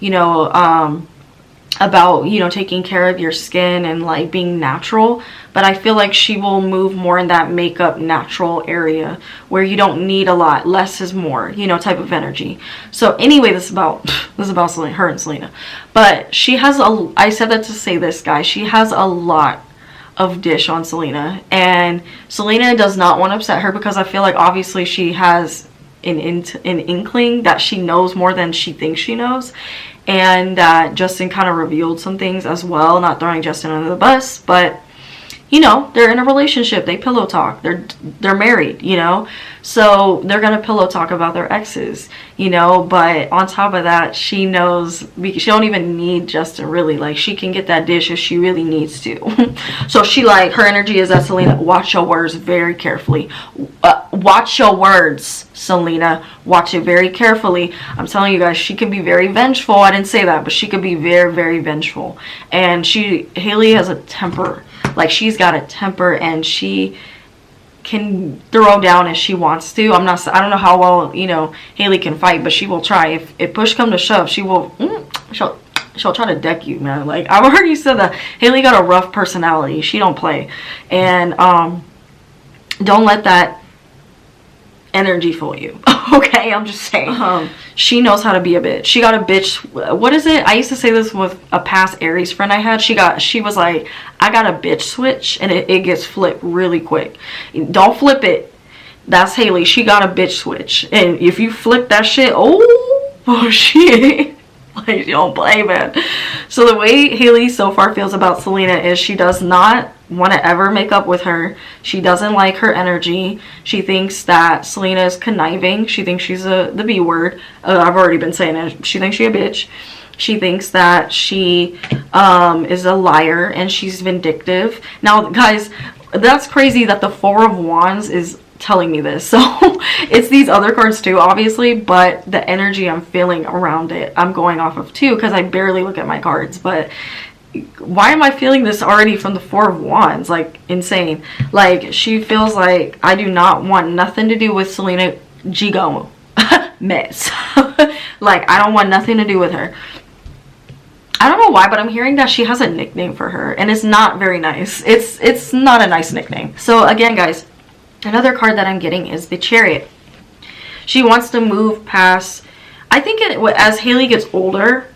you know, about, you know, taking care of your skin and like being natural, but I feel like she will move more in that makeup natural area where you don't need a lot, less is more, you know, type of energy. So anyway, this is about Selena, her and Selena. But she has I said that to say this, guys, she has a lot of dish on Selena, and Selena does not want to upset her, because I feel like obviously she has an inkling that she knows more than she thinks she knows, and that Justin kind of revealed some things as well. Not throwing Justin under the bus, but you know, they're in a relationship, they pillow talk, they're married, you know, so they're gonna pillow talk about their exes, you know. But on top of that, she knows she don't even need Justin, really. Like, she can get that dish if she really needs to. So she, like, her energy is that, Selena, watch your words very carefully. Watch your words, Selena. Watch it very carefully. I'm telling you guys, she can be very vengeful. I didn't say that, but she could be very, very vengeful. And Hailey has a temper. Like, she's got a temper, and she can throw down if she wants to. I don't know how well, you know, Hailey can fight, but she will try. If push come to shove, she will, she'll try to deck you, man. Like, I've already said that Hailey got a rough personality. She don't play. And don't let that energy fool you. Okay, I'm just saying. She knows how to be a bitch. She got a bitch. What is it? I used to say this with a past Aries friend I had. She was like, I got a bitch switch, and it gets flipped really quick. Don't flip it. That's Hailey. She got a bitch switch, and if you flip that shit, oh shit. Like, don't play, man. So the way Hailey so far feels about Selena is she does not want to ever make up with her. She doesn't like her energy. She thinks that Selena is conniving. She thinks she's the B word. I've already been saying it. She thinks she's a bitch. She thinks that she is a liar, and she's vindictive. Now, guys, that's crazy that the Four of Wands is telling me this. So it's these other cards too, obviously, but the energy I'm feeling around it, I'm going off of too, because I barely look at my cards. But why am I feeling this already from the Four of Wands? Like, insane. Like, she feels like I do not want nothing to do with Selena Gomez. Like, I don't want nothing to do with her. I don't know why, but I'm hearing that she has a nickname for her, and it's not very nice. It's not a nice nickname. So again, guys, another card that I'm getting is the Chariot. She wants to move past, I think as Hailey gets older,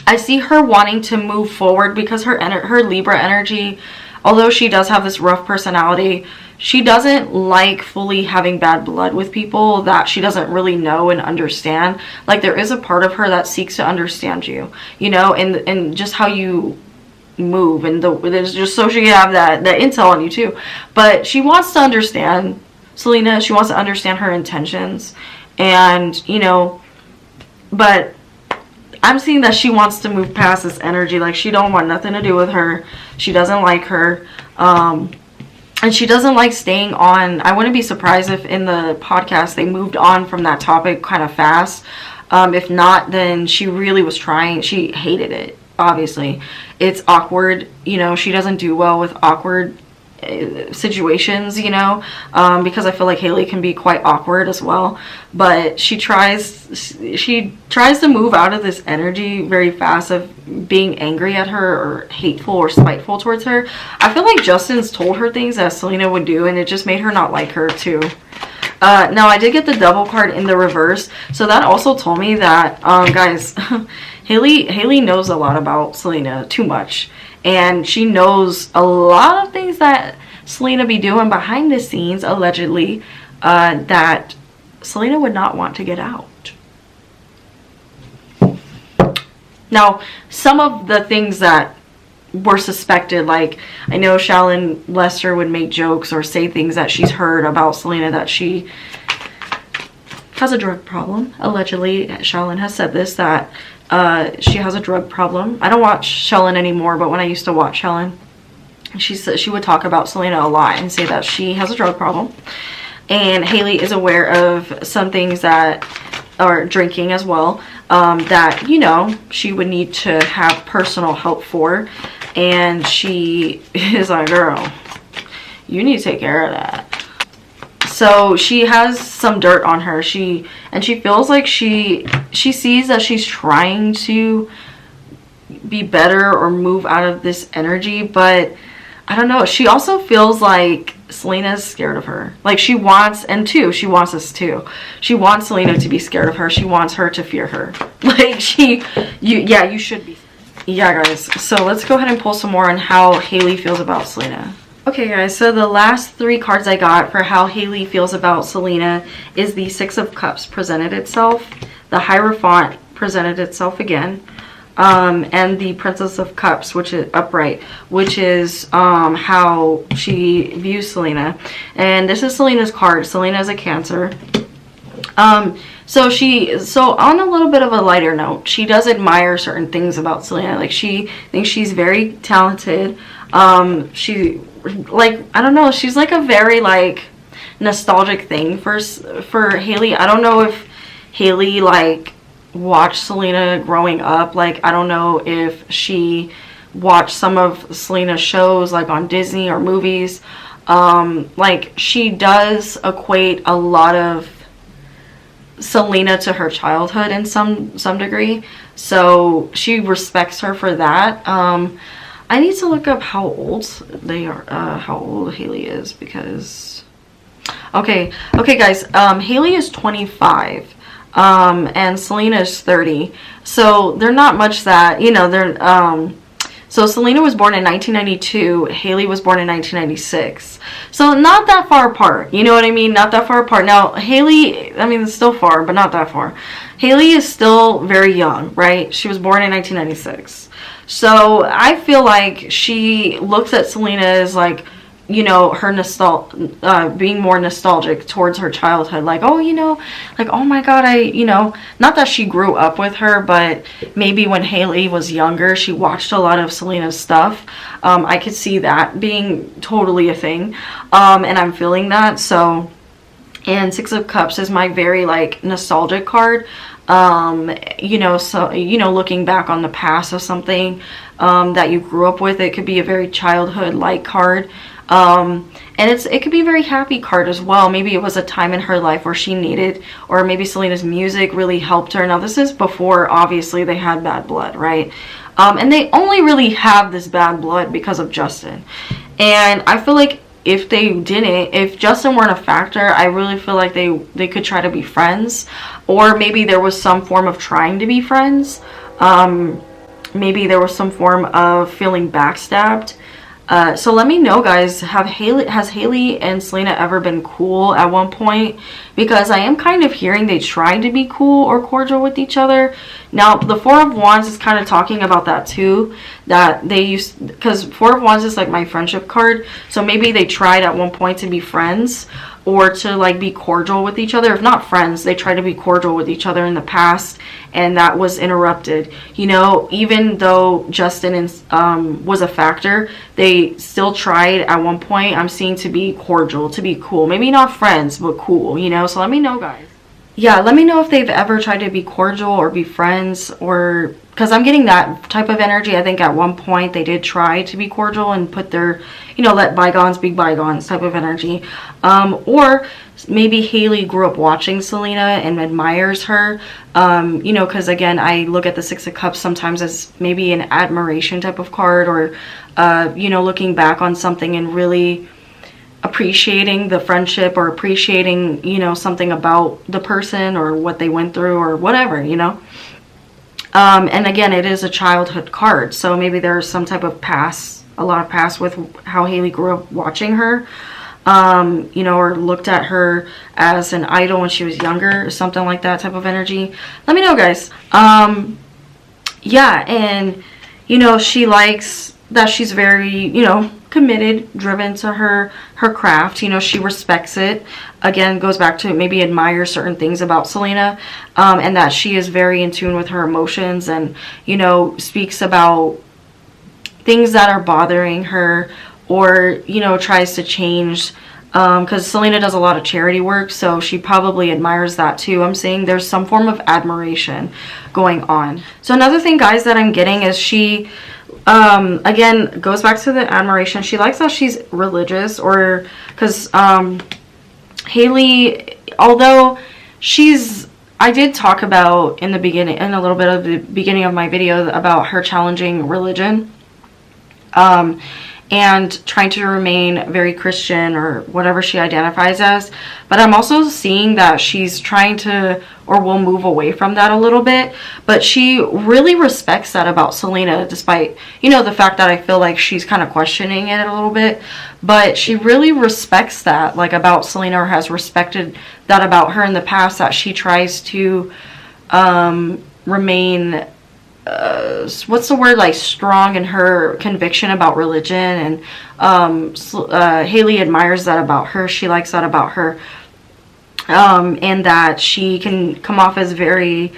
I see her wanting to move forward because her Libra energy, although she does have this rough personality, she doesn't like fully having bad blood with people that she doesn't really know and understand. Like, there is a part of her that seeks to understand you, you know, and just how you move, and there's just so she can have that intel on you too. But she wants to understand Selena. She wants to understand her intentions, and you know, but I'm seeing that she wants to move past this energy. Like, she don't want nothing to do with her. She doesn't like her. And she doesn't like staying on. I wouldn't be surprised if in the podcast they moved on from that topic kind of fast. If not, then she really was trying. She hated it, obviously. It's awkward. You know, she doesn't do well with awkward situations, you know, because I feel like Hailey can be quite awkward as well. But she tries to move out of this energy very fast of being angry at her or hateful or spiteful towards her. I feel like Justin's told her things that Selena would do, and it just made her not like her too. Now I did get the Devil card in the reverse, so that also told me that guys, Hailey knows a lot about Selena, too much. And she knows a lot of things that Selena be doing behind the scenes, allegedly, that Selena would not want to get out. Now, some of the things that were suspected, like, I know Shallon Lester would make jokes or say things that she's heard about Selena, that she has a drug problem. Allegedly, Shallon has said this, that she has a drug problem. I don't watch Shallon anymore, but when I used to watch Shallon, she said she would talk about Selena a lot and say that she has a drug problem. And Hailey is aware of some things that are drinking as well, that, you know, she would need to have personal help for. And she is like, girl, you need to take care of that. So she has some dirt on her. She feels like she sees that she's trying to be better or move out of this energy, but I don't know. She also feels like Selena's scared of her. Like, she wants us too. She wants Selena to be scared of her. She wants her to fear her. Like, you should be. Yeah, guys. So let's go ahead and pull some more on how Hailey feels about Selena. Okay, guys, so the last 3 cards I got for how Hailey feels about Selena is the Six of Cups presented itself, the Hierophant presented itself again, and the Princess of Cups, which is upright, which is how she views Selena. And this is Selena's card. Selena is a Cancer. So on a little bit of a lighter note, she does admire certain things about Selena. Like, she thinks she's very talented. She, like, I don't know, she's like a very, like, nostalgic thing for Hailey. I don't know if Hailey, like, watched Selena growing up. Like, I don't know if she watched some of Selena's shows, like, on Disney or movies. Like, she does equate a lot of Selena to her childhood in some degree. So she respects her for that. I need to look up how old they are, how old Hailey is, because okay guys, Hailey is 25, and Selena is 30, so they're not much that, you know, they're so Selena was born in 1992, Hailey was born in 1996, so not that far apart, you know what I mean? Not that far apart. Now Hailey, I mean, it's still far, but not that far. Hailey is still very young, right? She was born in 1996. So I feel like she looks at Selena as, like, you know, her being more nostalgic towards her childhood. Like, oh, you know, like, oh my God, you know, not that she grew up with her, but maybe when Hailey was younger, she watched a lot of Selena's stuff. I could see that being totally a thing. And I'm feeling that. So, and Six of Cups is my very, like, nostalgic card. You know, so, you know, looking back on the past of something that you grew up with, it could be a very childhood like card. And it could be a very happy card as well. Maybe it was a time in her life where she needed, or maybe Selena's music really helped her. Now, this is before, obviously, they had bad blood, right? And they only really have this bad blood because of Justin. And I feel like if Justin weren't a factor, I really feel like they could try to be friends. Or maybe there was some form of trying to be friends. Maybe there was some form of feeling backstabbed. So let me know, guys, has Hailey and Selena ever been cool at one point? Because I am kind of hearing they tried to be cool or cordial with each other. Now, the Four of Wands is kind of talking about that too. That they used, because Four of Wands is like my friendship card. So maybe they tried at one point to be friends or to like be cordial with each other. If not friends, they tried to be cordial with each other in the past, and that was interrupted. You know, even though Justin was a factor, they still tried at one point, I'm seeing, to be cordial, to be cool. Maybe not friends, but cool, you know? So let me know, guys. Yeah, let me know if they've ever tried to be cordial or be friends, or because I'm getting that type of energy. I think at one point they did try to be cordial and put their, you know, let bygones be bygones type of energy. Or maybe Hailey grew up watching Selena and admires her, you know, because again, I look at the Six of Cups sometimes as maybe an admiration type of card, or, you know, looking back on something and really appreciating the friendship, or appreciating, you know, something about the person or what they went through or whatever, you know. And again, it is a childhood card, so maybe there's some type of past, a lot of past with how Hailey grew up watching her, you know, or looked at her as an idol when she was younger, or something like that type of energy. Let me know, guys. Yeah, and you know, she likes that she's very, you know, committed, driven to her craft. You know, she respects it. Again, goes back to maybe admire certain things about Selena, and that she is very in tune with her emotions, and, you know, speaks about things that are bothering her, or, you know, tries to change, because Selena does a lot of charity work, so she probably admires that too. I'm saying there's some form of admiration going on. So another thing, guys, that I'm getting is she, again, goes back to the admiration. She likes that she's religious, or because Hailey, although I did talk about in the beginning, in a little bit of the beginning of my video, about her challenging religion, and trying to remain very Christian, or whatever she identifies as. But I'm also seeing that she's trying to, or will move away from that a little bit. But she really respects that about Selena, despite, you know, the fact that I feel like she's kind of questioning it a little bit. But she really respects that, like, about Selena, or has respected that about her in the past, that she tries to remain, what's the word, like, strong in her conviction about religion. And Hailey admires that about her. She likes that about her, and that she can come off as very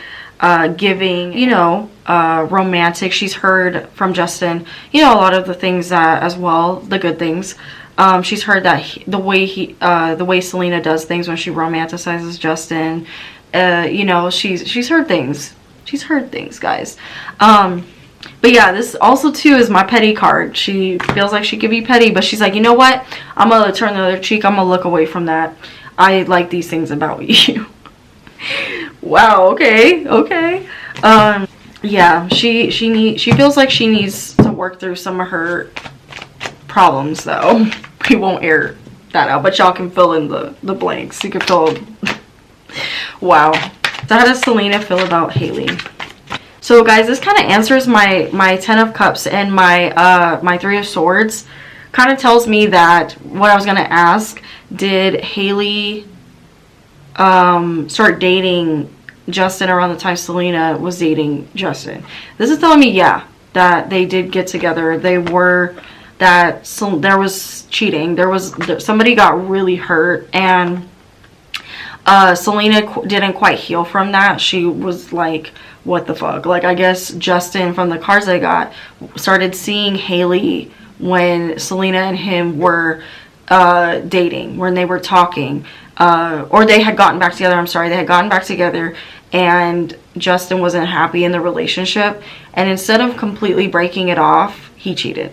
giving, you know, romantic. She's heard from Justin, you know, a lot of the things that, as well, the good things. She's heard that the way Selena does things when she romanticizes Justin, you know, she's heard things. She's heard things, guys. But yeah, this also too is my petty card. She feels like she could be petty, but she's like, you know what? I'm gonna turn the other cheek. I'm gonna look away from that. I like these things about you. Wow. Okay. Okay. Yeah. She feels like she needs to work through some of her problems, though. We won't air that out, but y'all can fill in the blanks. You can fill. Wow. So how does Selena feel about Hailey? So guys, this kind of answers my Ten of Cups and my Three of Swords. Kind of tells me that what I was gonna ask: did Hailey start dating Justin around the time Selena was dating Justin? This is telling me, yeah, that they did get together. They were, that there was cheating. Somebody got really hurt, and Selena didn't quite heal from that. She was like, what the fuck? Like, I guess Justin, from the cards I got, started seeing Hailey when Selena and him were dating, when they were talking, or they had gotten back together. I'm sorry, they had gotten back together, and Justin wasn't happy in the relationship, and instead of completely breaking it off, he cheated.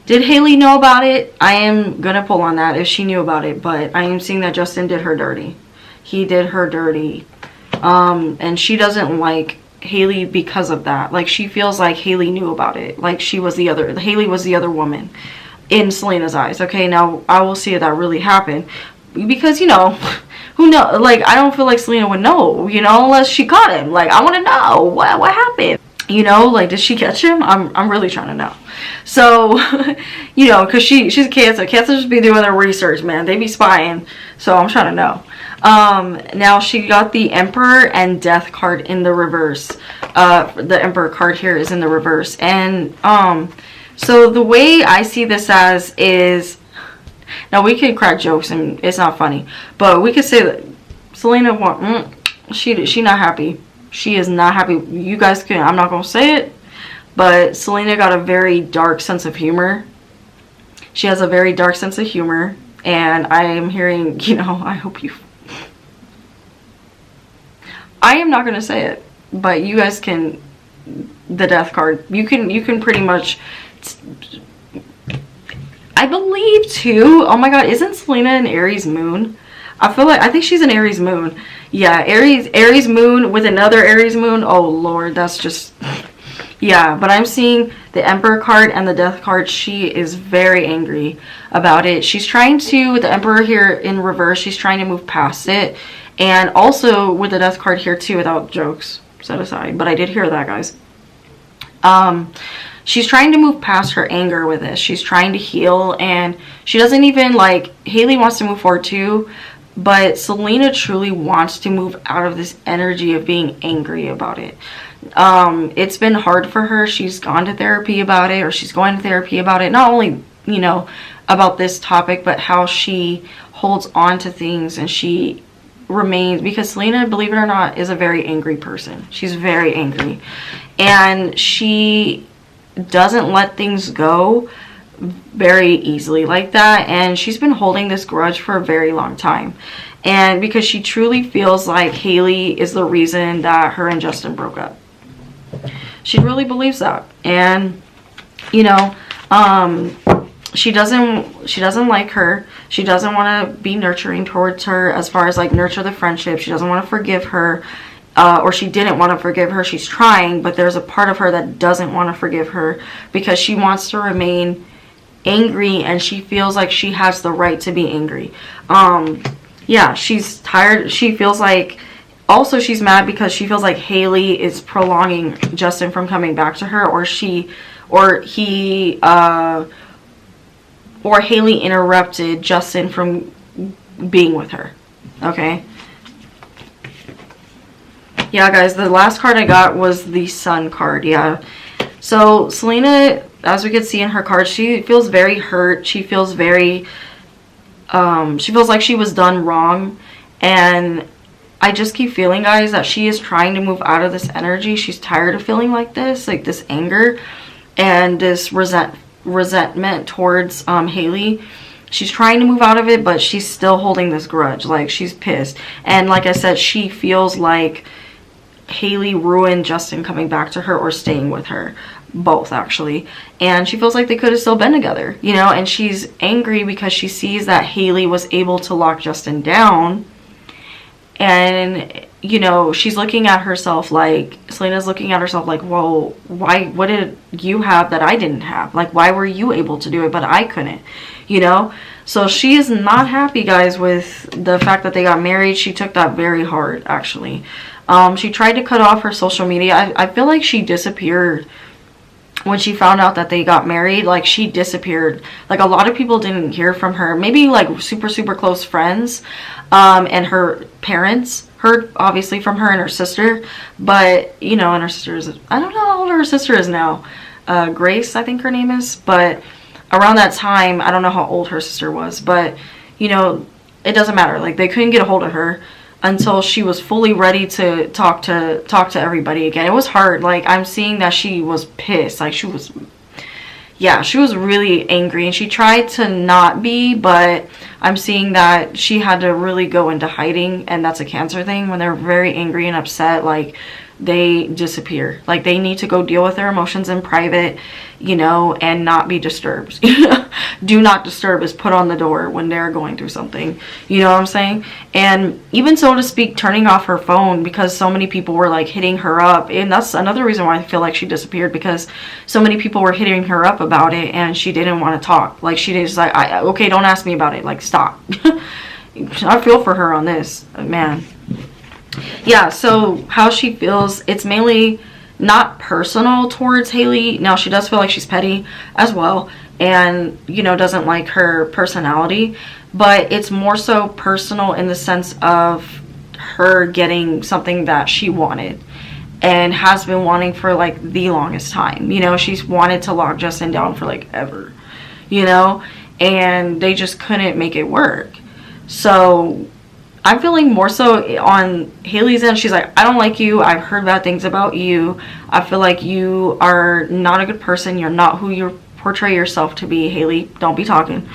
Did Hailey know about it? I am gonna pull on that if she knew about it, but I am seeing that Justin did her dirty. He did her dirty. And she doesn't like Hailey because of that. Like, she feels like Hailey knew about it. Like, Hailey was the other woman in Selena's eyes. Okay, now I will see if that really happened. Because, you know, who knows? Like, I don't feel like Selena would know, you know, unless she caught him. Like, I want to know what happened. You know, like, did she catch him? I'm really trying to know. So, you know, because she's a Cancer. Cancer just be doing their research, man. They be spying. So I'm trying to know. Now she got the Emperor and Death card in the reverse. The Emperor card here is in the reverse. And, so the way I see this as is, now we can crack jokes and it's not funny, but we could say that Selena, she not happy. She is not happy. You guys can, I'm not going to say it, but Selena got a very dark sense of humor. She has a very dark sense of humor, and I am hearing, you know, I hope you, I am not going to say it, but you guys can, the Death card, you can pretty much, I believe too, oh my god, isn't Selena an Aries moon? I think she's an Aries moon. Yeah, Aries moon with another Aries moon. Oh lord, that's just, yeah. But I'm seeing the Emperor card and the Death card. She is very angry about it. She's trying to, with the Emperor here in reverse, she's trying to move past it. And also with the Death card here too, without jokes set aside. But I did hear that, guys. She's trying to move past her anger with this. She's trying to heal, and she doesn't even, like, Hailey wants to move forward too, but Selena truly wants to move out of this energy of being angry about it. It's been hard for her. She's gone to therapy about it, or she's going to therapy about it. Not only, you know, about this topic, but how she holds on to things and she remains, because Selena, believe it or not, is a very angry person. She's very angry, and she doesn't let things go very easily like that, and she's been holding this grudge for a very long time, and because she truly feels like Hailey is the reason that her and Justin broke up. She really believes that, and you know, she doesn't like her. She doesn't want to be nurturing towards her, as far as like nurture the friendship. She doesn't want to forgive her. Or she didn't want to forgive her. She's trying, but there's a part of her that doesn't want to forgive her because she wants to remain angry, and she feels like she has the right to be angry. Yeah, she's tired. She feels like, also she's mad because she feels like Hailey is prolonging Justin from coming back to her, or Hailey interrupted Justin from being with her. Okay. Yeah, guys, the last card I got was the Sun card. Yeah. So Selena, as we could see in her card, she feels very hurt. She feels very, she feels like she was done wrong. And I just keep feeling, guys, that she is trying to move out of this energy. She's tired of feeling like this anger and this resentment towards Hailey. She's trying to move out of it, but she's still holding this grudge. Like, she's pissed. And like I said, she feels like Hailey ruined Justin coming back to her or staying with her. Both, actually. And she feels like they could have still been together, you know, and she's angry because she sees that Hailey was able to lock Justin down. And, you know, she's looking at herself like, Selena's looking at herself like, well, why, what did you have that I didn't have? Like, why were you able to do it, but I couldn't, you know? So she is not happy, guys, with the fact that they got married. She took that very hard, actually. She tried to cut off her social media. I feel like she disappeared when she found out that they got married. Like, she disappeared. Like, a lot of people didn't hear from her. Maybe, like, super close friends, and her parents heard, obviously, from her and her sister. But, you know, and her sister is, I don't know how old her sister is now. Grace, I think her name is. But around that time, I don't know how old her sister was. But, you know, it doesn't matter. Like, they couldn't get a hold of her until she was fully ready to talk to everybody again. It was hard. Like, I'm seeing that she was pissed. Like, she was really angry, and she tried to not be, but I'm seeing that she had to really go into hiding, and that's a Cancer thing. When they're very angry and upset, like, they disappear. Like, they need to go deal with their emotions in private, you know, and not be disturbed. Do not disturb is put on the door when they're going through something, you know what I'm saying? And even, so to speak, turning off her phone, because so many people were like hitting her up, and that's another reason why I feel like she disappeared, because so many people were hitting her up about it and she didn't want to talk. Like, she just like, okay, don't ask me about it, like, stop. I feel for her on this, man. Yeah, so how she feels, it's mainly not personal towards Hailey. Now, she does feel like she's petty as well, and, you know, doesn't like her personality, but it's more so personal in the sense of her getting something that she wanted and has been wanting for like the longest time. You know, she's wanted to lock Justin down for like ever, you know, and they just couldn't make it work. So I'm feeling more so on Hailey's end. She's like, I don't like you. I've heard bad things about you. I feel like you are not a good person. You're not who you portray yourself to be, Hailey. Don't be talking.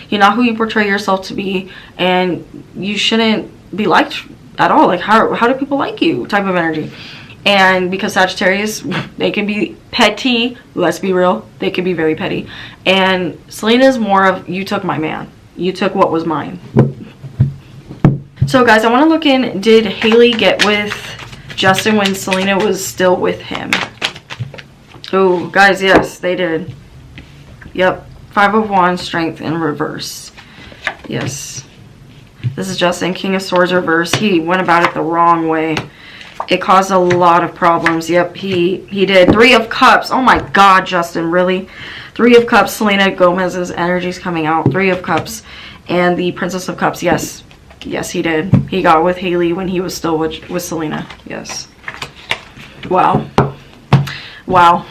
You're not who you portray yourself to be, and you shouldn't be liked at all. Like, how do people like you type of energy. And because Sagittarius, they can be petty. Let's be real. They can be very petty. And Selena's more of, you took my man. You took what was mine. So guys, I want to look in, did Hailey get with Justin when Selena was still with him? Oh, guys, yes, they did. Yep, 5 of Wands, Strength in reverse. Yes. This is Justin, King of Swords reverse. He went about it the wrong way. It caused a lot of problems. Yep, he did. 3 of Cups. Oh my God, Justin, really? 3 of Cups, Selena Gomez's energy's coming out. 3 of Cups. And the Princess of Cups, yes. Yes, he did. He got with Hailey when he was still with Selena. Yes. Wow. Wow.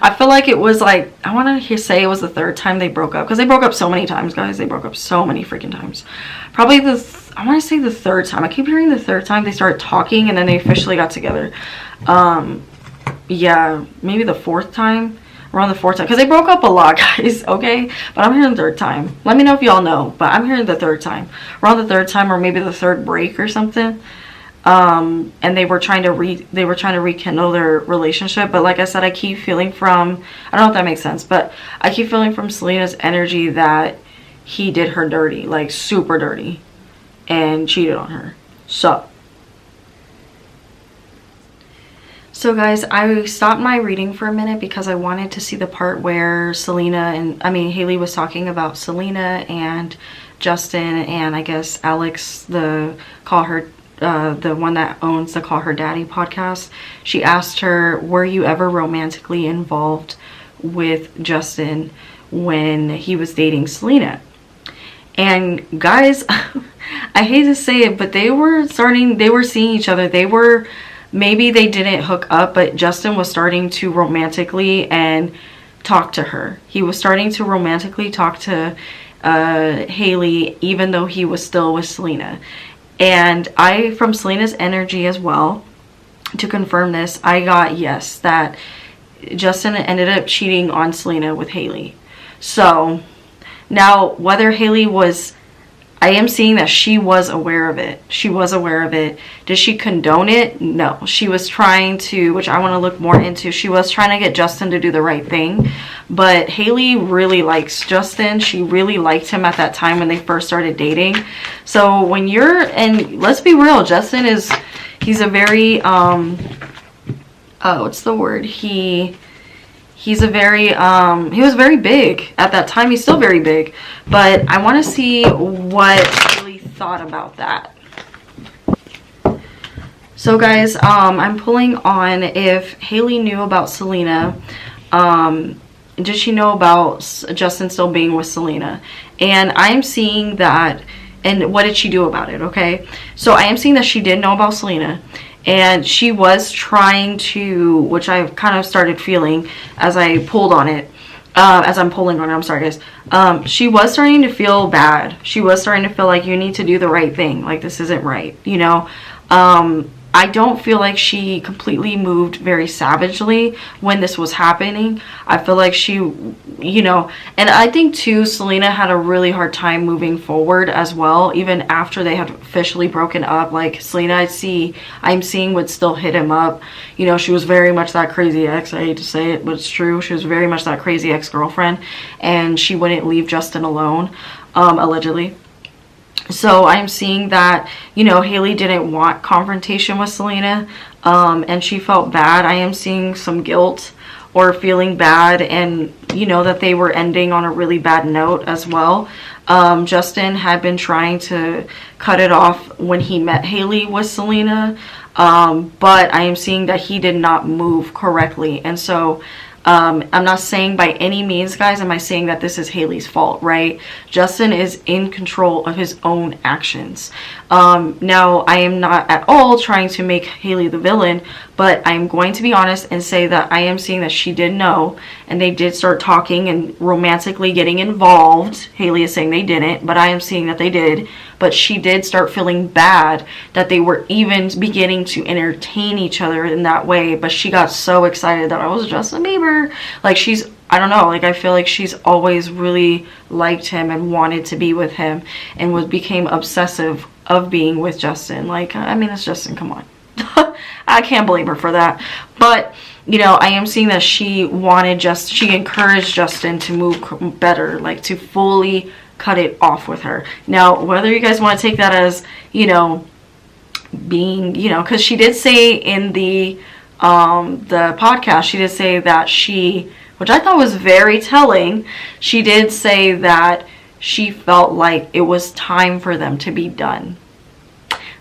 I feel like it was like, I want to say it was the 3rd time they broke up. Because they broke up so many times, guys. They broke up so many freaking times. Probably I want to say the 3rd time. I keep hearing the 3rd time they started talking and then they officially got together. Yeah, maybe the 4th time. Around the 4th time. Because they broke up a lot, guys. Okay? But I'm hearing the 3rd time. Let me know if y'all know. But I'm hearing the 3rd time. Around the 3rd time, or maybe the 3rd break or something. And they were trying to rekindle their relationship. But like I said, I keep feeling from, I don't know if that makes sense, but I keep feeling from Selena's energy that he did her dirty, like super dirty, and cheated on her. So guys, I stopped my reading for a minute because I wanted to see the part where Hailey was talking about Selena and Justin, and I guess Alex, the one that owns the Call Her Daddy podcast. She asked her, were you ever romantically involved with Justin when he was dating Selena? And guys, I hate to say it, but they were seeing each other. Maybe they didn't hook up, but Justin was starting to romantically and talk to her. He was starting to romantically talk to Hailey, even though he was still with Selena. And from Selena's energy as well, to confirm this, I got yes, that Justin ended up cheating on Selena with Hailey. So now, whether Hailey was, I am seeing that she was aware of it. She was aware of it. Did she condone it? No. She was trying to, which I want to look more into, she was trying to get Justin to do the right thing. But Hailey really likes Justin. She really liked him at that time when they first started dating. So when and let's be real, Justin he's a very, what's the word? He's a very, he was very big at that time. He's still very big. But I want to see what Hailey thought about that. So guys, I'm pulling on if Hailey knew about Selena. Did she know about Justin still being with Selena? And I'm seeing that, and what did she do about it, okay? So I am seeing that she did know about Selena. And she was trying to, which I've kind of started feeling as I pulled on it, as I'm pulling on it, I'm sorry guys. She was starting to feel bad. She was starting to feel like you need to do the right thing. Like, this isn't right, you know? I don't feel like she completely moved very savagely when this was happening. I feel like she, you know, and I think too, Selena had a really hard time moving forward as well, even after they had officially broken up. Like Selena, I'm seeing would still hit him up. You know, she was very much that crazy ex. I hate to say it, but it's true. She was very much that crazy ex-girlfriend, and she wouldn't leave Justin alone, allegedly. So I'm seeing that, you know, Hailey didn't want confrontation with Selena, and she felt bad. I am seeing some guilt or feeling bad, and, you know, that they were ending on a really bad note as well. Justin had been trying to cut it off when he met Hailey with Selena, but I am seeing that he did not move correctly. And so I'm not saying by any means, guys, am I saying that this is Hailey's fault, right? Justin is in control of his own actions. Now, I am not at all trying to make Hailey the villain, but I'm going to be honest and say that I am seeing that she did know, and they did start talking and romantically getting involved. Hailey is saying they didn't, but I am seeing that they did. But she did start feeling bad that they were even beginning to entertain each other in that way. But she got so excited that I was Justin Bieber. Like, she's, I don't know, like, I feel like she's always really liked him and wanted to be with him, and became obsessive of being with Justin. Like, I mean, it's Justin, come on. I can't blame her for that. But, you know, I am seeing that she encouraged Justin to move better, like to fully cut it off with her. Now, whether you guys want to take that as, you know, being, you know, because she did say in the podcast, she did say that which I thought was very telling, she did say that she felt like it was time for them to be done.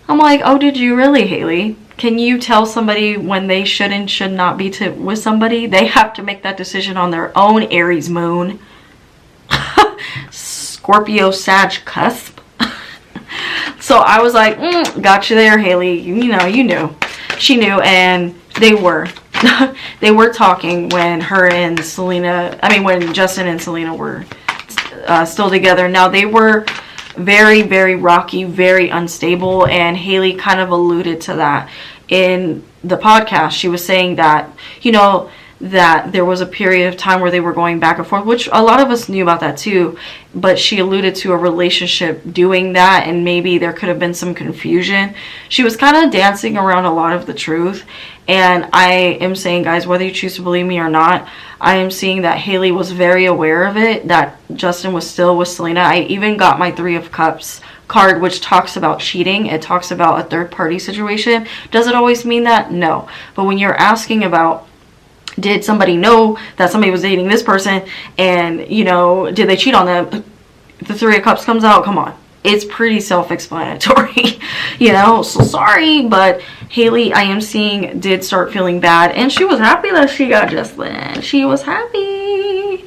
I'm like, oh, did you really, Hailey? Can you tell somebody when they should and should not be with somebody? They have to make that decision on their own Aries moon. Scorpio Sag cusp. So I was like, got you there, Hailey. You know, you knew. She knew, and they were. They were talking when when Justin and Selena were still together. Now, they were very, very rocky, very unstable, and Hailey kind of alluded to that in the podcast. She was saying that, you know, that there was a period of time where they were going back and forth, which a lot of us knew about that too, but she alluded to a relationship doing that, and maybe there could have been some confusion. She was kind of dancing around a lot of the truth, and I am saying, guys, whether you choose to believe me or not, I am seeing that Hailey was very aware of it, that Justin was still with Selena. I even got my 3 of Cups card, which talks about cheating. It talks about a third party situation. Does it always mean that? No. But when you're asking about, did somebody know that somebody was dating this person, and, you know, did they cheat on them? The 3 of Cups comes out. Come on. It's pretty self-explanatory, you know, so sorry, but Hailey, I am seeing, did start feeling bad, and she was happy that she got Justin. She was happy.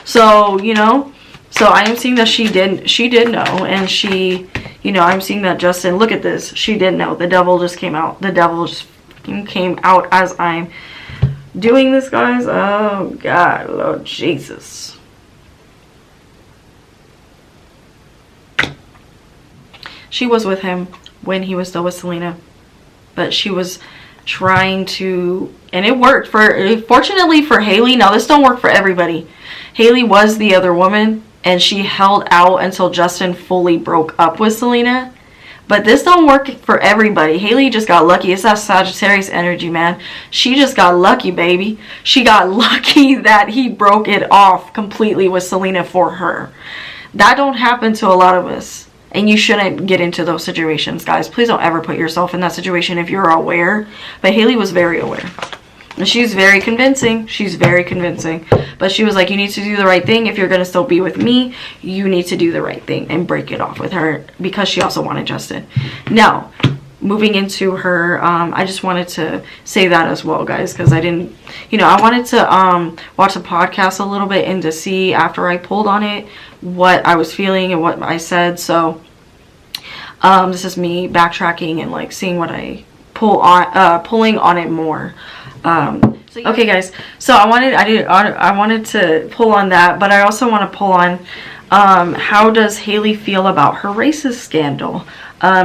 So, you know, so I am seeing that she did know, and she, you know, I'm seeing that Justin, look at this, she did know. The devil just came out. The devil just came out as I'm doing this, guys. Oh God, Lord Jesus. She was with him when he was still with Selena, but she was trying to, and it worked fortunately for Hailey. Now, this don't work for everybody. Hailey was the other woman, and she held out until Justin fully broke up with Selena. But this don't work for everybody. Hailey just got lucky. It's that Sagittarius energy, man. She just got lucky, baby. She got lucky that he broke it off completely with Selena for her. That don't happen to a lot of us. And you shouldn't get into those situations, guys. Please don't ever put yourself in that situation if you're aware. But Hailey was very aware. And she's very convincing. She's very convincing. But she was like, you need to do the right thing. If you're going to still be with me, you need to do the right thing and break it off with her, because she also wanted Justin. Now, moving into her, I just wanted to say that as well, guys, because I didn't, you know, I wanted to watch the podcast a little bit and to see after I pulled on it what I was feeling and what I said. So this is me backtracking and like seeing what I pulling on it more. Okay, guys, so I wanted to pull on that, but I also want to pull on how does Hailey feel about her racist scandal.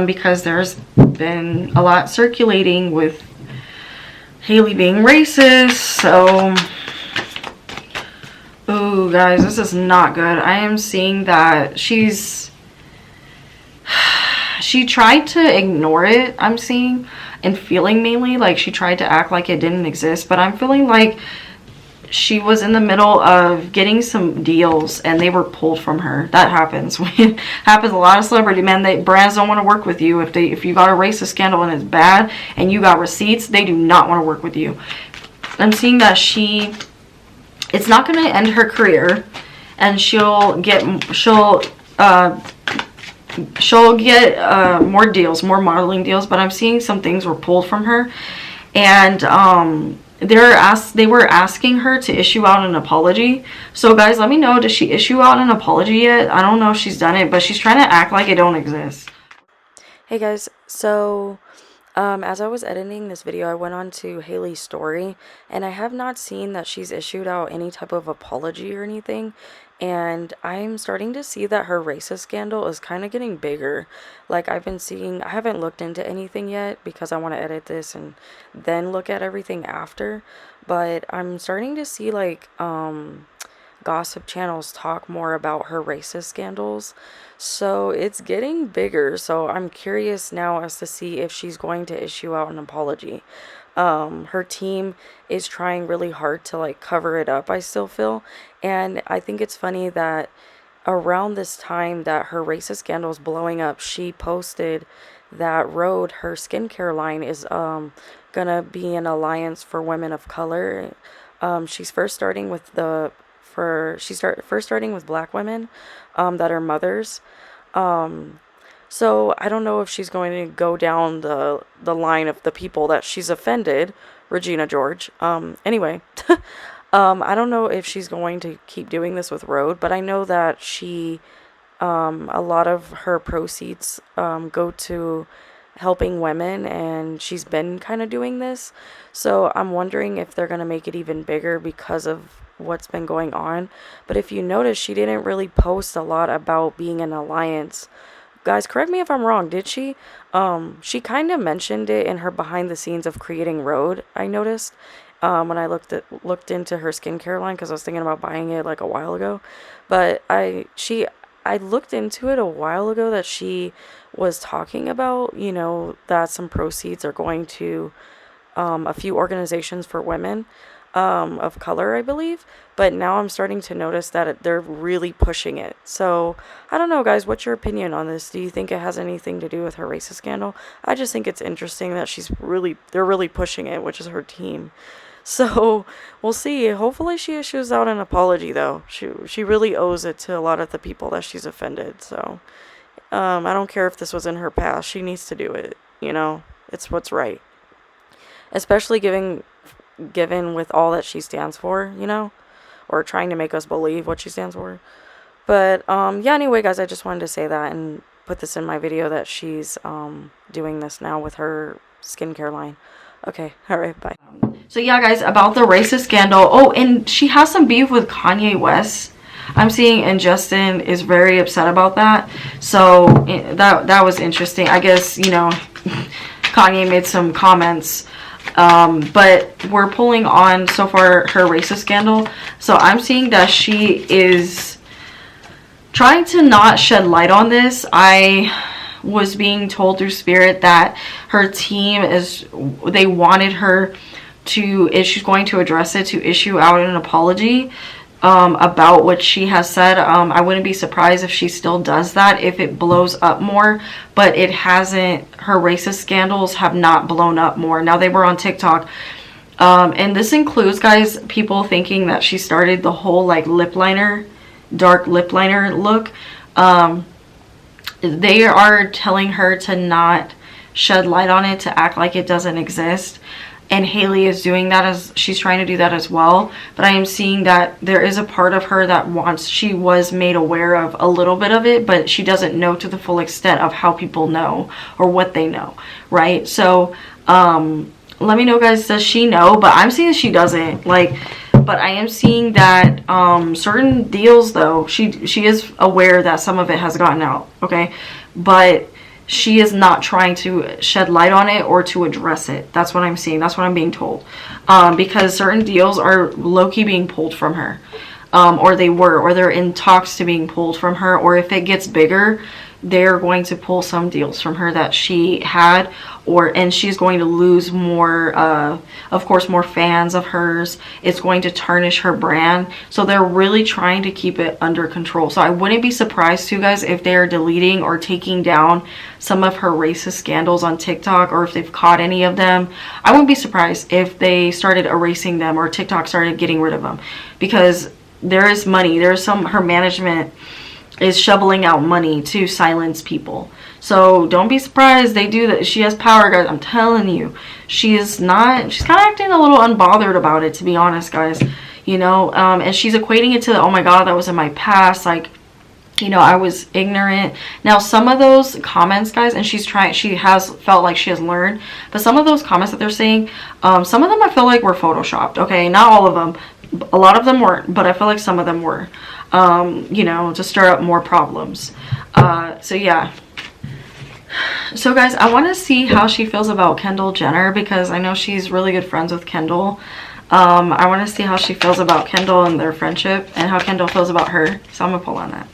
because there's been a lot circulating with Hailey being racist. So, oh guys, this is not good. I am seeing that she tried to ignore it, I'm seeing, and feeling mainly like she tried to act like it didn't exist, but I'm feeling like she was in the middle of getting some deals and they were pulled from her. That happens. Happens a lot of celebrity men. Brands don't want to work with you if you got a racist scandal and it's bad and you got receipts. They do not want to work with you. I'm seeing that it's not going to end her career, and she'll get more deals, more modeling deals. But I'm seeing some things were pulled from her, and they were asking her to issue out an apology. So guys, let me know, does she issue out an apology yet? I don't know if she's done it, but she's trying to act like it don't exist. Hey guys, so as I was editing this video, I went on to Hailey's story, and I have not seen that she's issued out any type of apology or anything. And I'm starting to see that her racist scandal is kind of getting bigger. Like, I've been seeing, I haven't looked into anything yet because I want to edit this and then look at everything after. But I'm starting to see, like, gossip channels talk more about her racist scandals. So it's getting bigger. So I'm curious now as to see if she's going to issue out an apology. Her team is trying really hard to like cover it up, I still feel. And I think it's funny that around this time that her racist scandal is blowing up, she posted that Rhode, her skincare line, is gonna be an alliance for women of color. She's first starting with starting with black women that are mothers. So I don't know if she's going to go down the line of the people that she's offended, Regina George. Anyway, I don't know if she's going to keep doing this with Rhode, but I know that a lot of her proceeds go to helping women, and she's been kind of doing this. So I'm wondering if they're going to make it even bigger because of what's been going on. But if you notice, she didn't really post a lot about being an alliance. Guys, correct me if I'm wrong, did she? She kind of mentioned it in her behind the scenes of creating Rhode, I noticed, when I looked into her skincare line, because I was thinking about buying it like a while ago. But I looked into it a while ago that she was talking about, that some proceeds are going to a few organizations for women of color, I believe. But now I'm starting to notice that they're really pushing it. So I don't know, guys, what's your opinion on this? Do you think it has anything to do with her racist scandal? I just think it's interesting that they're really pushing it, which is her team. So we'll see. Hopefully she issues out an apology, though. She really owes it to a lot of the people that she's offended. So I don't care if this was in her past. She needs to do it. It's what's right, especially given with all that she stands for, or trying to make us believe what she stands for. But yeah, anyway, guys, I just wanted to say that and put this in my video that she's doing this now with her skincare line. Okay, all right, bye. So yeah, guys, about the racist scandal. Oh, and she has some beef with Kanye West, I'm seeing, and Justin is very upset about that. So that was interesting. I guess, Kanye made some comments. But we're pulling on so far her racist scandal. So I'm seeing that she is trying to not shed light on this. I was being told through spirit that her team they wanted her to, if she's going to address it, to issue out an apology about what she has said. I wouldn't be surprised if she still does that if it blows up more, but it hasn't. Her racist scandals have not blown up more. Now, they were on TikTok, and this includes, guys, people thinking that she started the whole like dark lip liner look. They are telling her to not shed light on it, to act like it doesn't exist. And Hailey is doing that, as she's trying to do that as well. But I am seeing that there is a part of her that she was made aware of a little bit of it, but she doesn't know to the full extent of how people know or what they know, right? So let me know, guys, does she know? But I'm seeing she doesn't. But I am seeing that certain deals, though, she is aware that some of it has gotten out, okay? But she is not trying to shed light on it or to address it. That's what I'm seeing. That's what I'm being told. Because certain deals are low-key being pulled from her. Or they're in talks to being pulled from her. Or if it gets bigger, they're going to pull some deals from her that she had, and she's going to lose more, of course, more fans of hers. It's going to tarnish her brand. So they're really trying to keep it under control. So I wouldn't be surprised too, guys, if they're deleting or taking down some of her racist scandals on TikTok, or if they've caught any of them. I wouldn't be surprised if they started erasing them, or TikTok started getting rid of them, because there is money. Her management is shoveling out money to silence people. So don't be surprised they do that. She has power, guys. I'm telling you. She's kind of acting a little unbothered about it, to be honest, guys. You know, and she's equating it to, oh my God, that was in my past. Like, you know, I was ignorant. Now, some of those comments, guys, and she has felt like she has learned, but some of those comments that they're saying, some of them I feel like were photoshopped. Okay, not all of them. A lot of them weren't, but I feel like some of them were. You know, to stir up more problems. So yeah. So guys, I want to see how she feels about Kendall Jenner, because I know she's really good friends with Kendall. I want to see how she feels about Kendall and their friendship, and how Kendall feels about her. So I'm gonna pull on that.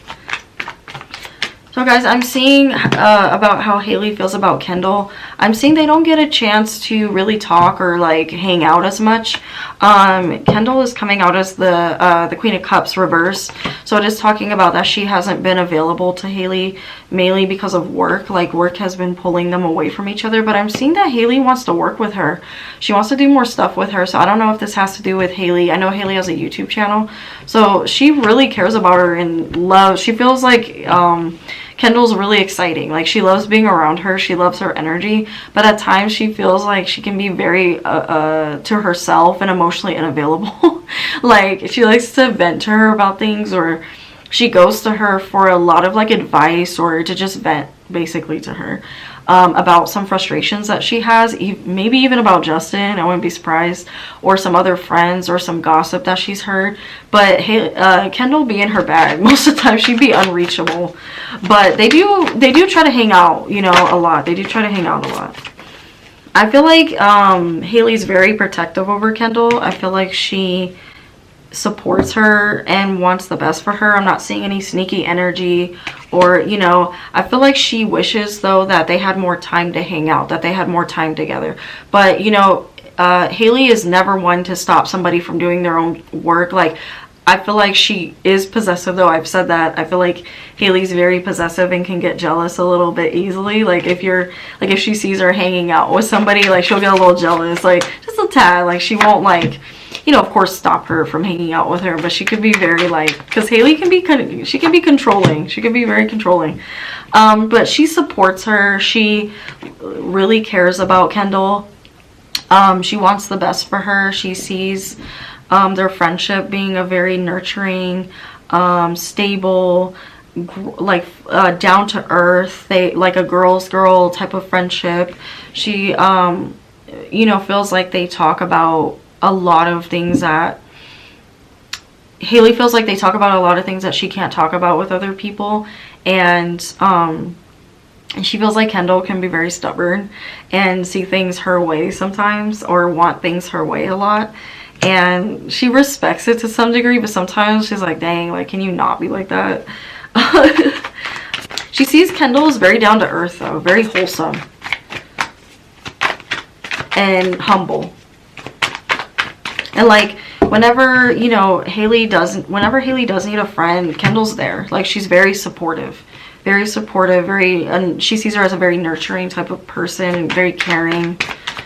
So guys, I'm seeing about how Hailey feels about Kendall. I'm seeing they don't get a chance to really talk or like hang out as much. Kendall is coming out as the Queen of Cups reverse. So it is talking about that she hasn't been available to Hailey, mainly because of work. Like, work has been pulling them away from each other. But I'm seeing that Hailey wants to work with her. She wants to do more stuff with her. So I don't know if this has to do with Hailey. I know Hailey has a YouTube channel. So she really cares about her and loves. She feels like Kendall's really exciting. Like, she loves being around her. She loves her energy. But at times she feels like she can be very to herself and emotionally unavailable. Like, she likes to vent to her about things, or she goes to her for a lot of like advice, or to just vent basically to her about some frustrations that she has, maybe even about Justin. I wouldn't be surprised, or some other friends, or some gossip that she's heard. But Kendall be in her bag most of the time. She'd be unreachable, but they do try to hang out, you know, a lot. They do try to hang out a lot. I feel like Hailey's very protective over Kendall. I feel like she supports her and wants the best for her. I'm not seeing any sneaky energy, or, you know, I feel like she wishes though that they had more time to hang out, that they had more time together. But, you know, Hailey is never one to stop somebody from doing their own work. Like, I feel like she is possessive though. I've said that. I feel like Hailey's very possessive and can get jealous a little bit easily. Like, if she sees her hanging out with somebody, like, she'll get a little jealous, like just a tad. Like, she won't, like, you know, of course, stop her from hanging out with her, but she could be very, like, because Hailey can be she can be controlling. She can be very controlling. But she supports her. She really cares about Kendall. She wants the best for her. She sees their friendship being a very nurturing, stable, like down to earth. They like a girl's girl type of friendship. She, you know, feels like they talk about a lot of things that Hailey feels like they talk about a lot of things that she can't talk about with other people. And she feels like Kendall can be very stubborn and see things her way sometimes, or want things her way a lot. And she respects it to some degree, but sometimes she's like, dang, like, can you not be like that? She sees Kendall as very down to earth though, very wholesome and humble. And like, whenever, you know, whenever Hailey does need a friend, Kendall's there. Like, she's very supportive, and she sees her as a very nurturing type of person, very caring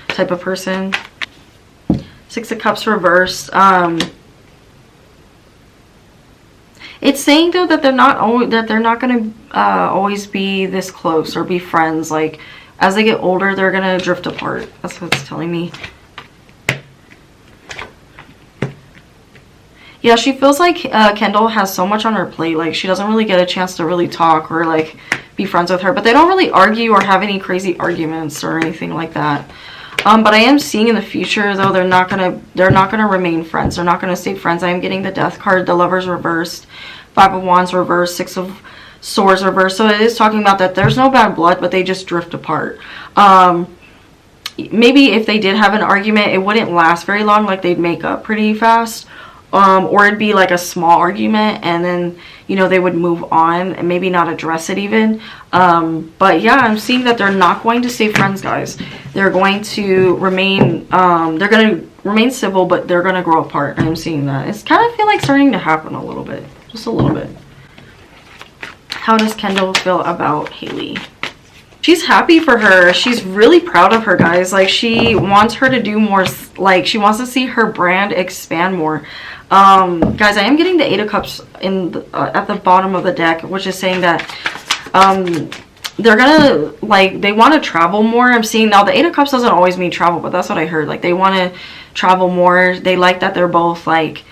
type of person. Six of Cups reversed. It's saying though that they're not going to always be this close or be friends. Like, as they get older, they're going to drift apart. That's what it's telling me. Yeah, she feels like Kendall has so much on her plate. Like, she doesn't really get a chance to really talk or like be friends with her. But they don't really argue or have any crazy arguments or anything like that. But I am seeing in the future though, they're not gonna remain friends. They're not gonna stay friends. I am getting the Death card, the Lovers reversed, Five of Wands reversed, Swords reversed. So it is talking about that there's no bad blood, but they just drift apart. Maybe if they did have an argument, it wouldn't last very long. Like, they'd make up pretty fast. Or it'd be like a small argument, and then, you know, they would move on and maybe not address it even. But yeah, I'm seeing that they're not going to stay friends, guys. They're going to remain, they're going to remain civil, but they're going to grow apart. I'm seeing that. It's kind of feel like starting to happen a little bit. Just a little bit. How does Kendall feel about Hailey? She's happy for her. She's really proud of her, guys. Like, she wants her to do more. Like, she wants to see her brand expand more. Guys, I am getting the Eight of Cups in the, at the bottom of the deck, which is saying that they're gonna, like, they want to travel more. I'm seeing now the Eight of Cups doesn't always mean travel, but that's what I heard. Like, they want to travel more. They like that they're both, like,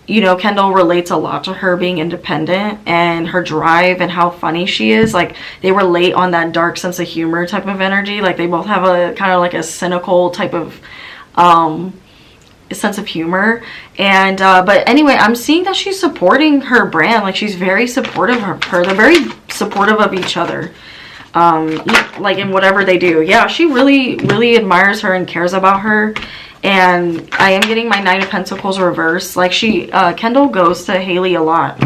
you know, Kendall relates a lot to her being independent and her drive and how funny she is. Like, they relate on that dark sense of humor type of energy. Like, they both have a kind of like a cynical type of sense of humor. And but anyway, I'm seeing that she's supporting her brand. Like, she's very supportive of her. They're very supportive of each other, like, in whatever they do. Yeah, she really admires her and cares about her. And I am getting my Nine of Pentacles reversed. Like, Kendall goes to Hailey a lot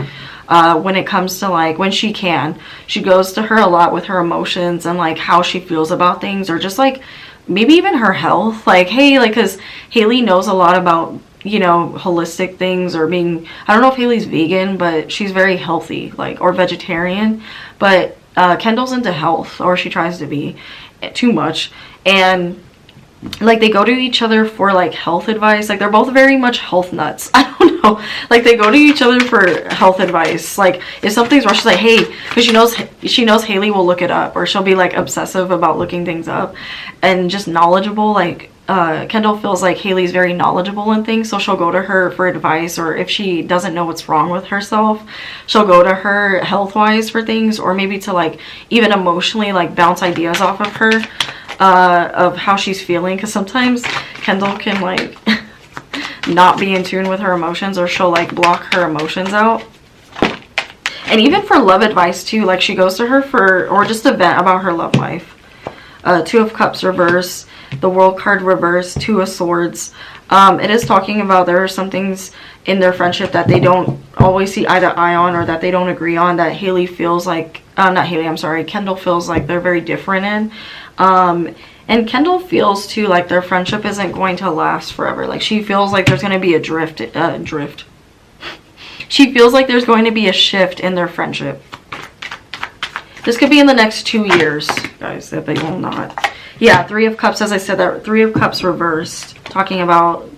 when it comes to, like, when she can. She goes to her a lot with her emotions and, like, how she feels about things, or just, like, maybe even her health. Like, hey, like, because Hailey knows a lot about, you know, holistic things, or being, I don't know if Hailey's vegan, but she's very healthy, like, or vegetarian. But Kendall's into health, or she tries to be too much. And like, they go to each other for, like, health advice. Like, they're both very much health nuts. I don't know. Like, they go to each other for health advice. Like, if something's wrong, she's like, hey, because she knows Hailey will look it up, or she'll be, like, obsessive about looking things up and just knowledgeable. Like, Kendall feels like Hailey's very knowledgeable in things, so she'll go to her for advice. Or if she doesn't know what's wrong with herself, she'll go to her health-wise for things, or maybe to, like, even emotionally, like, bounce ideas off of her. Of how she's feeling, because sometimes Kendall can, like, not be in tune with her emotions, or she'll, like, block her emotions out. And even for love advice too, like, she goes to her for, or just to vent about her love life. Two of Cups reverse, the World card reverse, Two of Swords. It is talking about there are some things in their friendship that they don't always see eye to eye on, or that they don't agree on, that Hailey feels like, not Hailey, I'm sorry, Kendall feels like they're very different in. And Kendall feels too like their friendship isn't going to last forever. Like, she feels like there's going to be a drift. She feels like there's going to be a shift in their friendship. This could be in the next 2 years, guys, that they will not. Yeah, Three of Cups, as I said, that Three of Cups reversed, talking about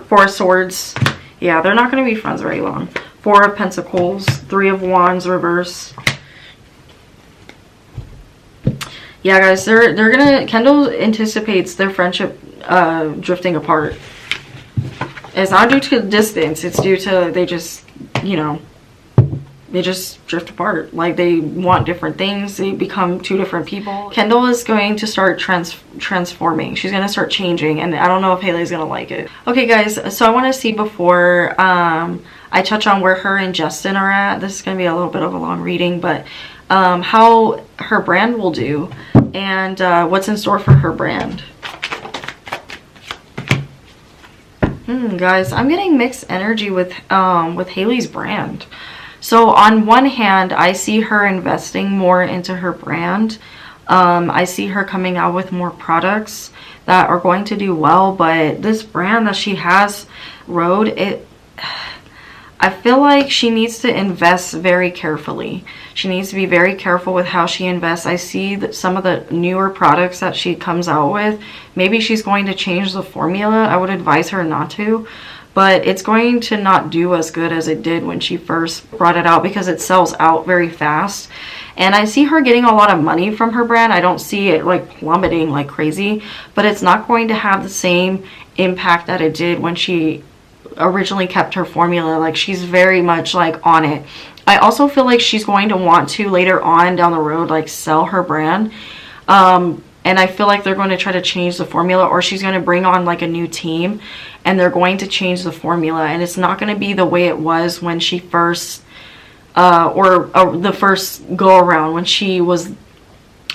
Four of Swords. Yeah, they're not going to be friends very long. Four of Pentacles, Three of Wands reverse. Yeah, guys, they're gonna, Kendall anticipates their friendship drifting apart. It's not due to distance, it's due to, they just, you know, they just drift apart. Like, they want different things, they become two different people. Kendall is going to start transforming. She's gonna start changing, and I don't know if Hailey's gonna like it. Okay, guys, so I want to see before I touch on where her and Justin are at. This is gonna be a little bit of a long reading, but how her brand will do, and what's in store for her brand. Guys, I'm getting mixed energy with Hailey's brand. So on one hand, I see her investing more into her brand. I see her coming out with more products that are going to do well, but this brand that she has I feel like she needs to invest very carefully. She needs to be very careful with how she invests. I see that some of the newer products that she comes out with, maybe she's going to change the formula. I would advise her not to, but it's going to not do as good as it did when she first brought it out, because it sells out very fast. And I see her getting a lot of money from her brand. I don't see it, like, plummeting like crazy, but it's not going to have the same impact that it did when she originally kept her formula. Like, she's very much, like, on it. I also feel like she's going to want to later on down the road, like, sell her brand, and I feel like they're going to try to change the formula, or she's going to bring on, like, a new team, and they're going to change the formula, and it's not going to be the way it was when she first the first go around when she was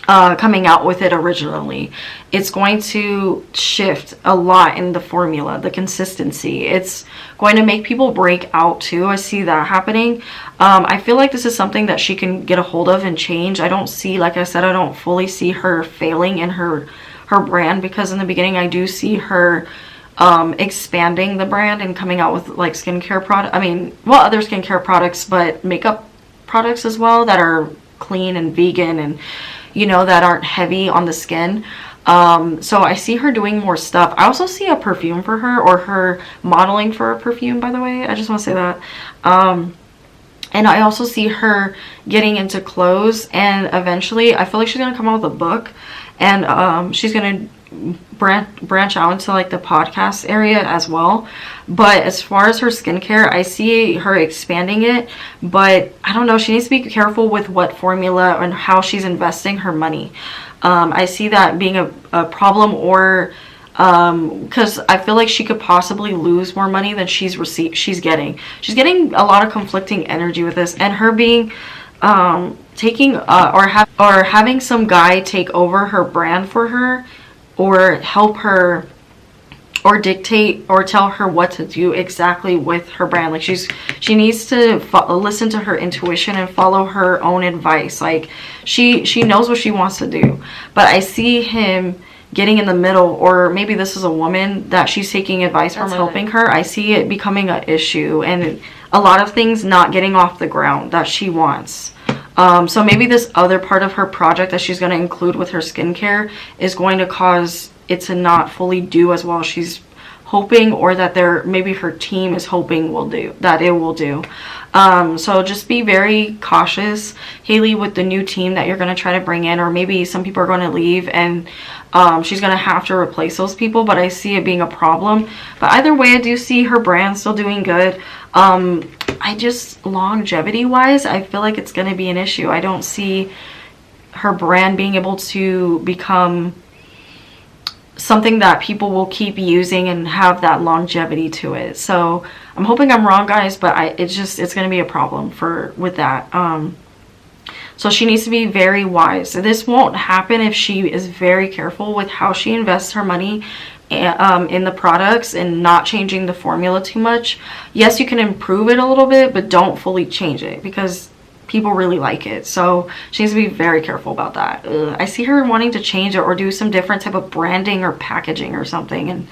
coming out with it originally. It's going to shift a lot in the formula, the consistency. It's going to make people break out too. I see that happening. I feel like this is something that she can get a hold of and change. I don't see, like I said, I don't fully see her failing in her brand, because in the beginning I do see her expanding the brand and coming out with like skincare product. I mean, well, other skincare products, but makeup products as well that are clean and vegan and, you know, that aren't heavy on the skin. So I see her doing more stuff. I also see a perfume for her, or her modeling for a perfume, by the way. I just want to say that. And I also see her getting into clothes, and eventually I feel like she's going to come out with a book, and she's going to branch out into like the podcast area as well. But as far as her skincare, I see her expanding it, but I don't know, she needs to be careful with what formula and how she's investing her money. I see that being a problem, or because I feel like she could possibly lose more money than she's getting a lot of conflicting energy with this, and her being having some guy take over her brand for her, or help her, or dictate or tell her what to do exactly with her brand. Like she needs to listen to her intuition and follow her own advice. Like she knows what she wants to do, but I see him getting in the middle, or maybe this is a woman that she's taking advice from, helping her. I see it becoming an issue, and a lot of things not getting off the ground that she wants. So maybe this other part of her project that she's going to include with her skincare is going to cause it to not fully do as well as she's hoping, or that maybe her team is hoping it will do. So just be very cautious, Hailey, with the new team that you're going to try to bring in, or maybe some people are going to leave and she's going to have to replace those people, but I see it being a problem. But either way, I do see her brand still doing good. I just, longevity wise, I feel like it's going to be an issue. I don't see her brand being able to become something that people will keep using and have that longevity to it. So I'm hoping I'm wrong, guys, but it's going to be a problem with that. So she needs to be very wise. This won't happen if she is very careful with how she invests her money in the products and not changing the formula too much. Yes, you can improve it a little bit, but don't fully change it, because people really like it. So she needs to be very careful about that. I see her wanting to change it or do some different type of branding or packaging or something, and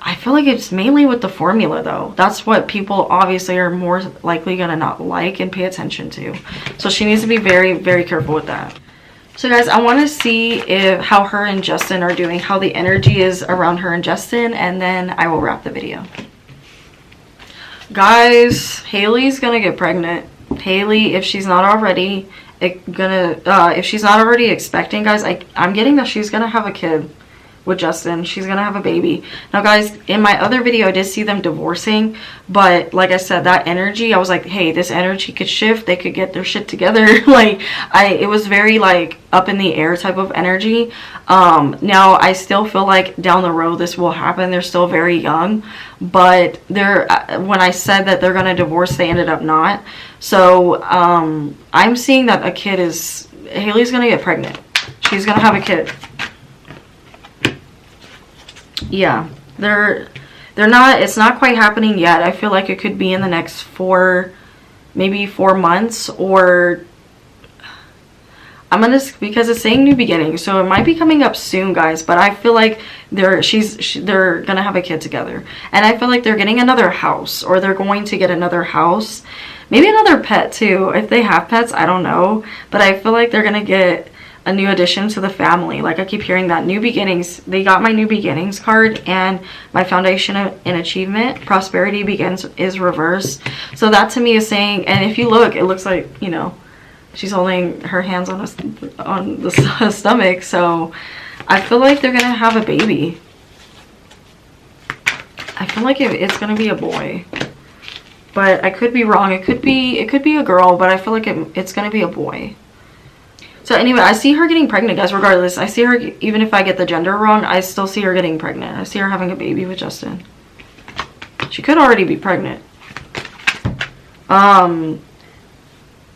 I feel like it's mainly with the formula though. That's what people obviously are more likely gonna not like and pay attention to. So she needs to be very, very careful with that. So guys, I want to see how her and Justin are doing, how the energy is around her and Justin, and then I will wrap the video. Guys, Hailey's gonna get pregnant. Hailey, if she's not already expecting, guys, I'm getting that she's gonna have a kid with Justin. She's gonna have a baby. Now guys, in my other video I did see them divorcing, but like I said, that energy, I was like, hey, this energy could shift, they could get their shit together. Like it was very like up in the air type of energy. Now I still feel like down the road this will happen. They're still very young, but when I said that they're gonna divorce, they ended up not. So I'm seeing that Hailey's gonna get pregnant. She's gonna have a kid. Yeah, it's not quite happening yet. I feel like it could be in the next maybe 4 months, or because it's saying new beginnings, so it might be coming up soon, guys. But I feel like they're gonna have a kid together, and I feel like they're getting another house, or they're going to get another house, maybe another pet too, if they have pets. I don't know, but I feel like they're gonna get a new addition to the family. Like I keep hearing that new beginnings. They got my new beginnings card, and my foundation in achievement, prosperity begins, is reversed. So that to me is saying, and if you look, it looks like, you know, she's holding her hands on the stomach. So I feel like they're gonna have a baby. I feel like it's gonna be a boy, but I could be wrong. It could be a girl, but I feel like it's gonna be a boy. So anyway, I see her getting pregnant, guys, regardless. I see her, even if I get the gender wrong, I still see her getting pregnant. I see her having a baby with Justin. She could already be pregnant.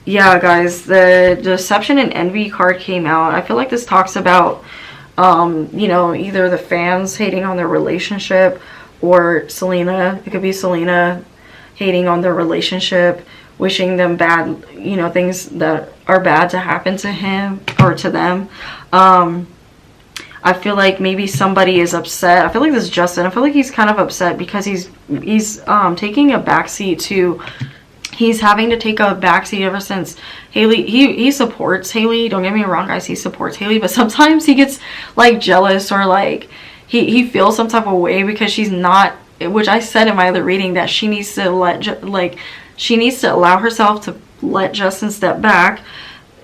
yeah, guys, the deception and envy card came out. I feel like this talks about, you know, either the fans hating on their relationship, or Selena. It could be Selena hating on their relationship, wishing them bad, you know, things that are bad to happen to him or to them. I feel like maybe somebody is upset. I feel like this is Justin. I feel like he's kind of upset because he's taking a backseat to, he's having to take a backseat ever since Hailey, he supports Hailey, don't get me wrong, guys, he supports Hailey, but sometimes he gets like jealous, or like he feels some type of way because she's not, which I said in my other reading, that she needs to she needs to allow herself to let Justin step back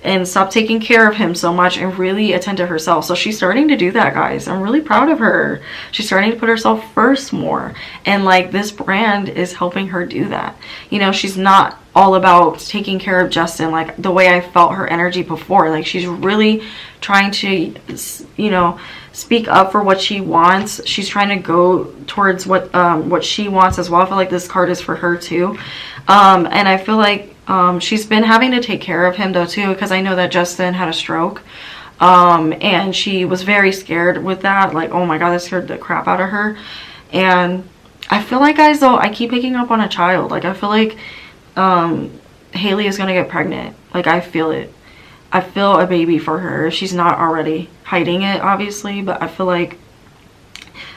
and stop taking care of him so much and really attend to herself. So she's starting to do that, guys. I'm really proud of her. She's starting to put herself first more. And like, this brand is helping her do that. You know, she's not all about taking care of Justin like the way I felt her energy before. Like, she's really trying to, you know, speak up for what she wants. She's trying to go towards what she wants as well. I feel like this card is for her too. And I feel like she's been having to take care of him though too, because I know that Justin had a stroke, and she was very scared with that. Like, oh my god, that scared the crap out of her. And I feel like, guys, though, I keep picking up on a child. Like, I feel like Hailey is gonna get pregnant. Like, I feel it. I feel a baby for her. She's not already hiding it, obviously, but I feel like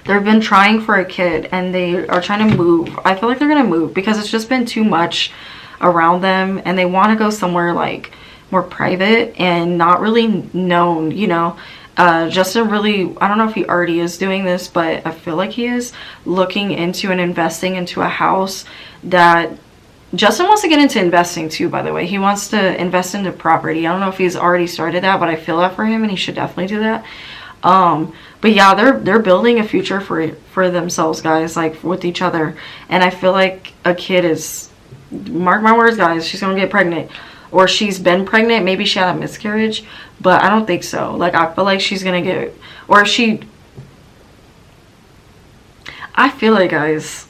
they've been trying for a kid and they are trying to move. I feel like they're gonna move because it's just been too much around them, and they want to go somewhere like more private and not really known, you know. Justin really, I don't know if he already is doing this, but I feel like he is looking into and investing into a house that Justin wants to get into investing too, by the way. He wants to invest into property. I don't know if he's already started that, but I feel that for him, and he should definitely do that. But yeah, they're building a future for themselves, guys, like with each other. And I feel like a kid is, mark my words, guys, she's gonna get pregnant, or she's been pregnant. Maybe she had a miscarriage, but I don't think so. Like, I feel like she's gonna get, or I feel like, guys,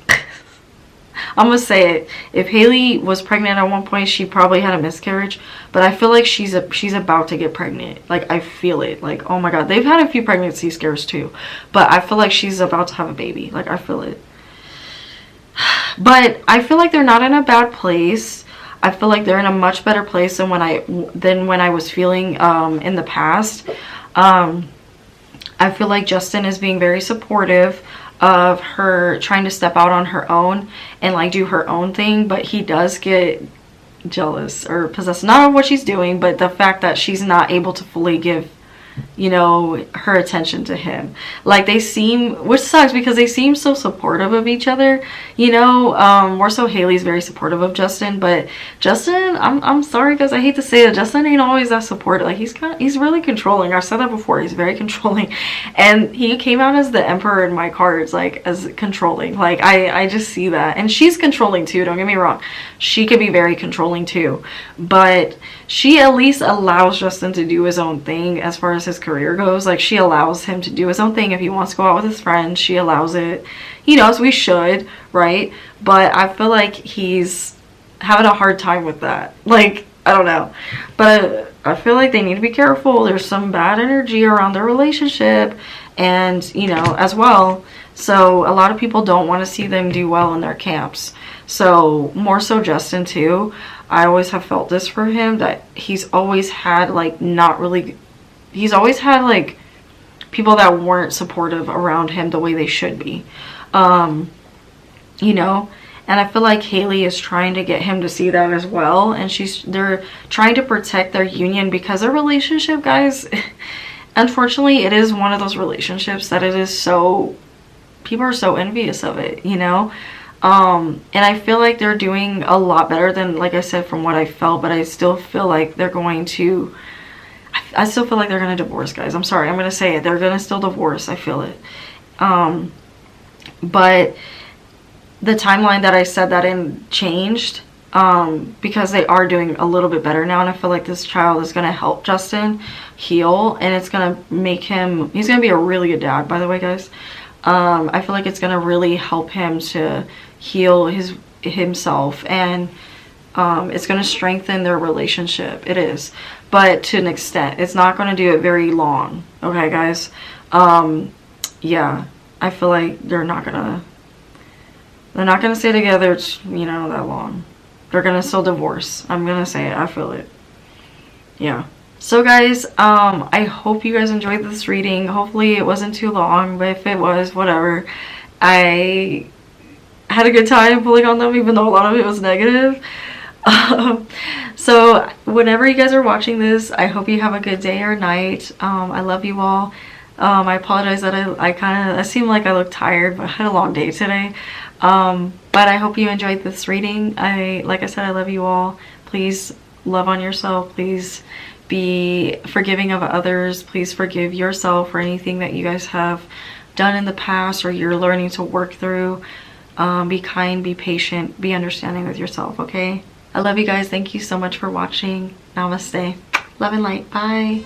I'm gonna say it, if Hailey was pregnant at one point, she probably had a miscarriage, but I feel like she's about to get pregnant. Like, I feel it. Like, oh my god, they've had a few pregnancy scares too, but I feel like she's about to have a baby. Like, I feel it. But I feel like they're not in a bad place. I feel like they're in a much better place than when I was feeling in the past. I feel like Justin is being very supportive of her trying to step out on her own and like do her own thing, but he does get jealous or possessed, not of what she's doing, but the fact that she's not able to fully give, you know, her attention to him. Like, they seem, which sucks because they seem so supportive of each other, you know. More so Hailey's very supportive of Justin, but Justin, I'm sorry guys, I hate to say it, Justin ain't always that supportive. Like, he's really controlling. I've said that before, he's very controlling, and he came out as the emperor in my cards, like, as controlling. Like, I just see that. And she's controlling too, don't get me wrong, she could be very controlling too, but she at least allows Justin to do his own thing as far as his career goes. Like, she allows him to do his own thing. If he wants to go out with his friends, she allows it. He knows we should, right? But I feel like he's having a hard time with that. Like, I don't know. But I feel like they need to be careful. There's some bad energy around their relationship, and, you know, as well. So a lot of people don't want to see them do well in their camps. So more so Justin too. I always have felt this for him, that he's always had like he's always had like people that weren't supportive around him the way they should be, you know. And I feel like Hailey is trying to get him to see that as well, and they're trying to protect their union, because their relationship, guys, unfortunately it is one of those relationships that it is so, people are so envious of it, you know. And I feel like they're doing a lot better than, like I said, from what I felt, but I still feel like they're going to, I still feel like they're going to divorce, guys. I'm sorry, I'm going to say it. They're going to still divorce. I feel it. But the timeline that I said that in changed, because they are doing a little bit better now, and I feel like this child is going to help Justin heal, and it's going to make him, he's going to be a really good dad, by the way, guys. I feel like it's going to really help him to heal himself, and It's going to strengthen their relationship. It is, but to an extent. It's not going to do it very long. Okay, guys. Yeah, I feel like they're not gonna stay together, you know, that long. They're gonna still divorce. I'm gonna say it. I feel it. Yeah. So guys, I hope you guys enjoyed this reading. Hopefully it wasn't too long, but if it was, whatever. I had a good time pulling on them, even though a lot of it was negative. So whenever you guys are watching this, I hope you have a good day or night. I love you all. I apologize that I seem like I look tired, but I had a long day today. But I hope you enjoyed this reading. Like I said, I love you all. Please love on yourself. Please be forgiving of others. Please forgive yourself for anything that you guys have done in the past or you're learning to work through. Be kind, be patient, be understanding with yourself, okay? I love you guys. Thank you so much for watching. Namaste. Love and light. Bye.